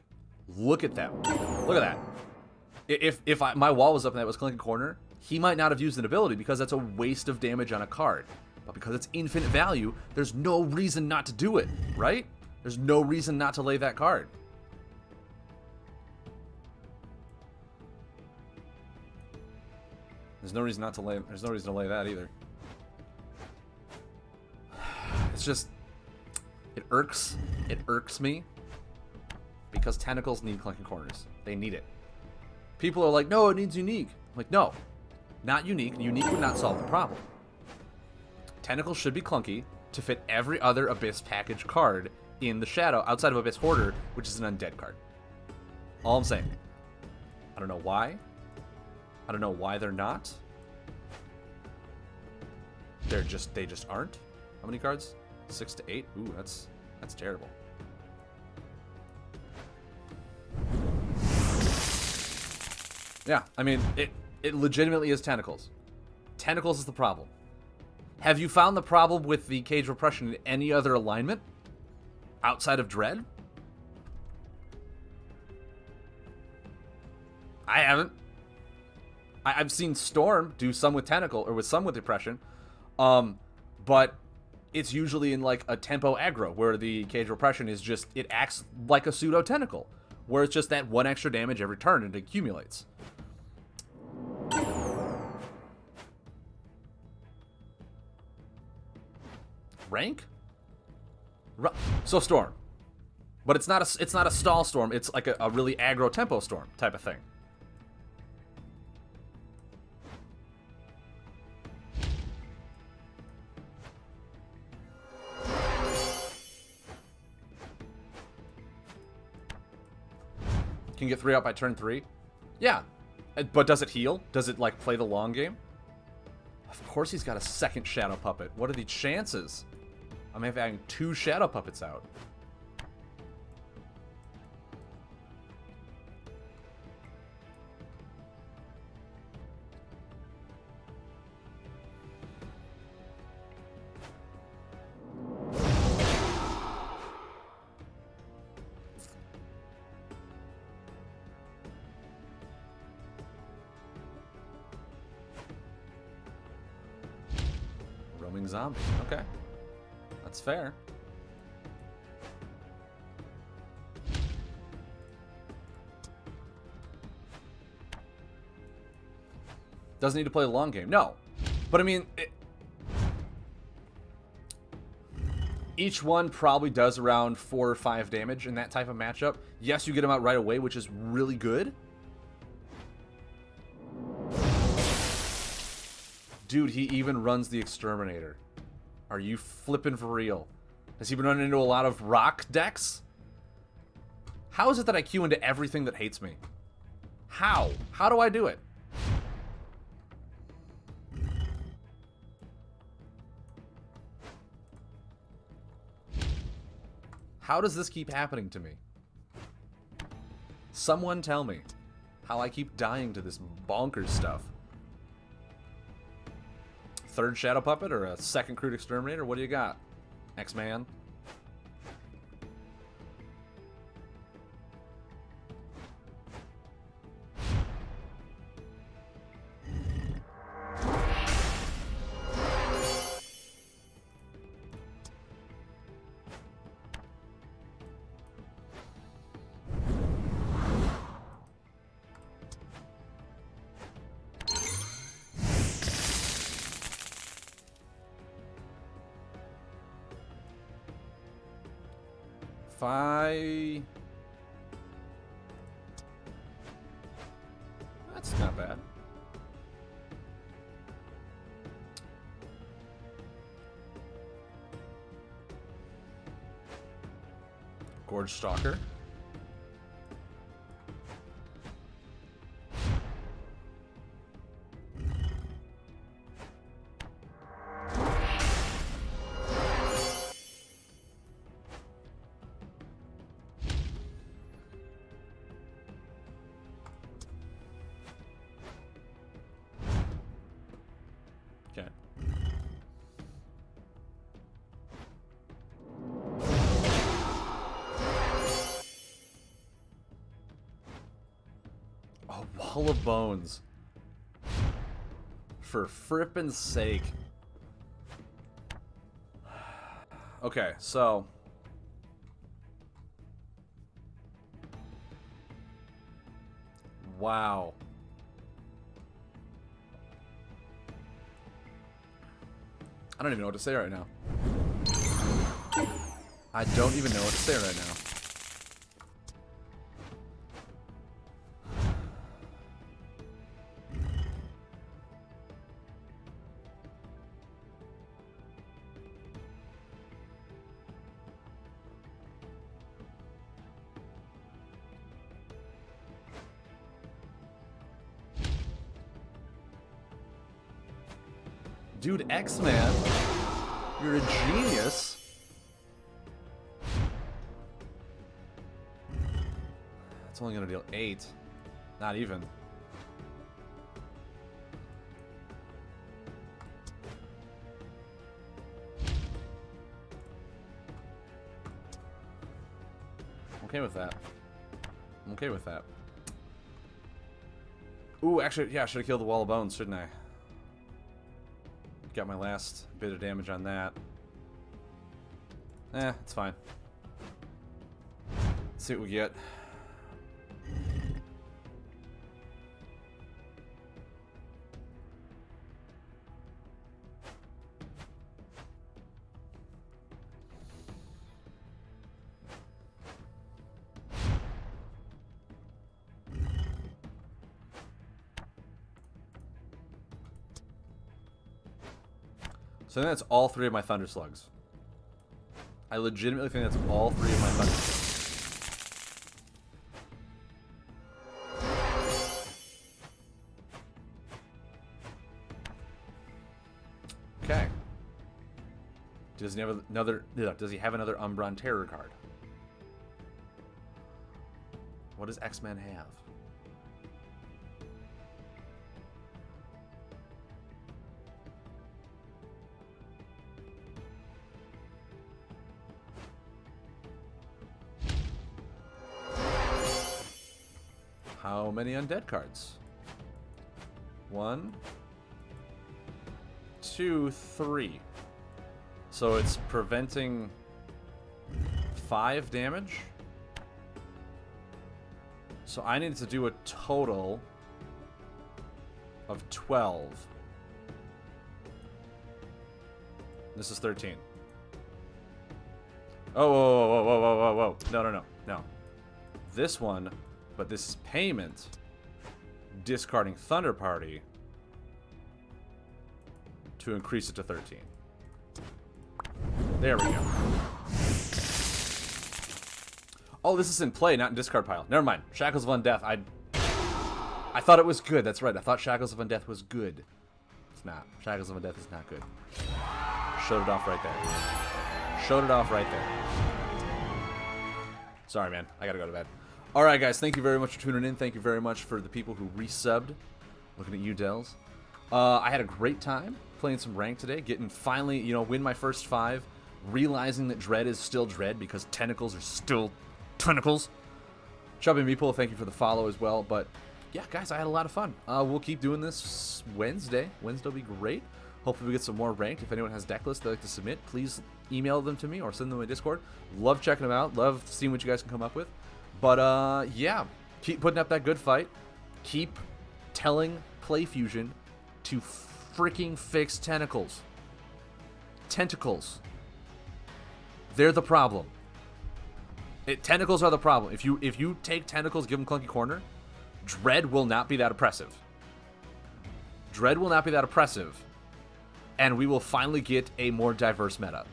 look at them, look at that. If my wall was up and that was Clinking Corner, he might not have used an ability because that's a waste of damage on a card. But because it's infinite value, there's no reason not to do it, right? There's no reason not to lay that card. There's no reason to lay that either. It's just, it irks me because tentacles need Clinking Corners. They need it. People are like, no, it needs unique. I'm like, no, not unique. Unique would not solve the problem. Tentacles should be clunky to fit every other Abyss package card in the Shadow outside of Abyss Hoarder, which is an undead card. All I'm saying. I don't know why. I don't know why they're not. They just aren't. How many cards? 6 to 8? Ooh, that's terrible. Yeah, I mean, it legitimately is tentacles. Tentacles is the problem. Have you found the problem with the Cage Repression in any other alignment outside of Dread? I haven't. I've seen Storm do some with Tentacle, or with some with Depression, but it's usually in like a tempo aggro, where the Cage Repression is just, it acts like a pseudo Tentacle, where it's just that 1 extra damage every turn and it accumulates. Rank? So Storm. But it's not a stall Storm, it's like a really aggro tempo Storm type of thing. Can get 3 out by turn 3? Yeah. But does it heal? Does it, like, play the long game? Of course he's got a second Shadow Puppet. What are the chances? I'm having 2 Shadow Puppets out. Roaming zombie. Okay. That's fair. Doesn't need to play the long game. No. But I mean, each one probably does around 4 or 5 damage in that type of matchup. Yes, you get them out right away, which is really good. Dude, he even runs the Exterminator. Are you flipping for real? Has he been running into a lot of rock decks? How is it that I queue into everything that hates me? How? How do I do it? How does this keep happening to me? Someone tell me how I keep dying to this bonkers stuff. 3rd Shadow Puppet or a 2nd Crude Exterminator? What do you got, X-Man? not bad. Gorge Stalker. Okay. A wall of bones. For frippin's sake. Okay, so wow. I don't even know what to say right now. I don't even know what to say right now. Dude, X-Man, you're a genius. It's only gonna deal 8. Not even. I'm okay with that. I'm okay with that. Ooh, actually, yeah, I should have killed the wall of bones, shouldn't I? Got my last bit of damage on that. It's fine. Let's see what we get. So I think that's all 3 of my Thunder Slugs. I legitimately think that's all 3 of my Thunder Slugs. Okay. Does he have another? Does he have another Umbron Terror card? What does X-Man have? How many undead cards? 1, 2, 3. So it's preventing 5 damage. So I need to do a total of 12. This is 13. Oh, whoa, whoa, whoa, whoa, whoa, whoa. No, no, no, no. This one, but this is payment. Discarding Thunder Party to increase it to 13. There we go. Oh, this is in play, not in discard pile. Never mind. Shackles of Undeath. I thought it was good. That's right. I thought Shackles of Undeath was good. It's not. Shackles of Undeath is not good. Showed it off right there. Showed it off right there. Sorry, man. I gotta go to bed. Alright, guys. Thank you very much for tuning in. Thank you very much for the people who resubbed. Looking at you, Dells. I had a great time playing some rank today. Getting finally, you know, win my first 5. Realizing that Dread is still Dread because tentacles are still tentacles. Chubby Meeple, thank you for the follow as well. But yeah, guys, I had a lot of fun. We'll keep doing this Wednesday. Wednesday will be great. Hopefully we get some more ranked. If anyone has deck lists they'd like to submit, please email them to me or send them to my Discord. Love checking them out. Love seeing what you guys can come up with. But yeah, keep putting up that good fight. Keep telling PlayFusion to freaking fix tentacles. Tentacles. They're the problem. Tentacles are the problem. If you take tentacles, give them Clunky Corner, Dread will not be that oppressive. Dread will not be that oppressive, and we will finally get a more diverse meta.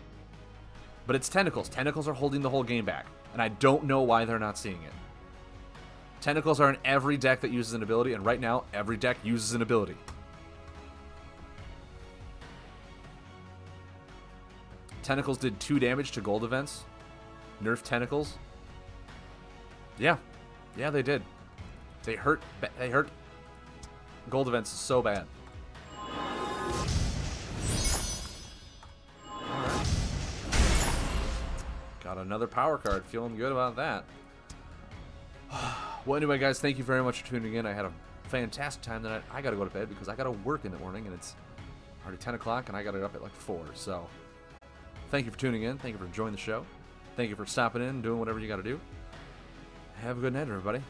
But it's Tentacles. Tentacles are holding the whole game back, and I don't know why they're not seeing it. Tentacles are in every deck that uses an ability, and right now, every deck uses an ability. Tentacles did 2 damage to gold events. Nerf Tentacles. Yeah. Yeah, they did. They hurt. They hurt gold events so bad. Alright. Got another power card. Feeling good about that. Well, anyway, guys, thank you very much for tuning in. I had a fantastic time tonight. I got to go to bed because I got to work in the morning, and it's already 10 o'clock, and I got to get up at like 4. So thank you for tuning in. Thank you for enjoying the show. Thank you for stopping in and doing whatever you got to do. Have a good night, everybody.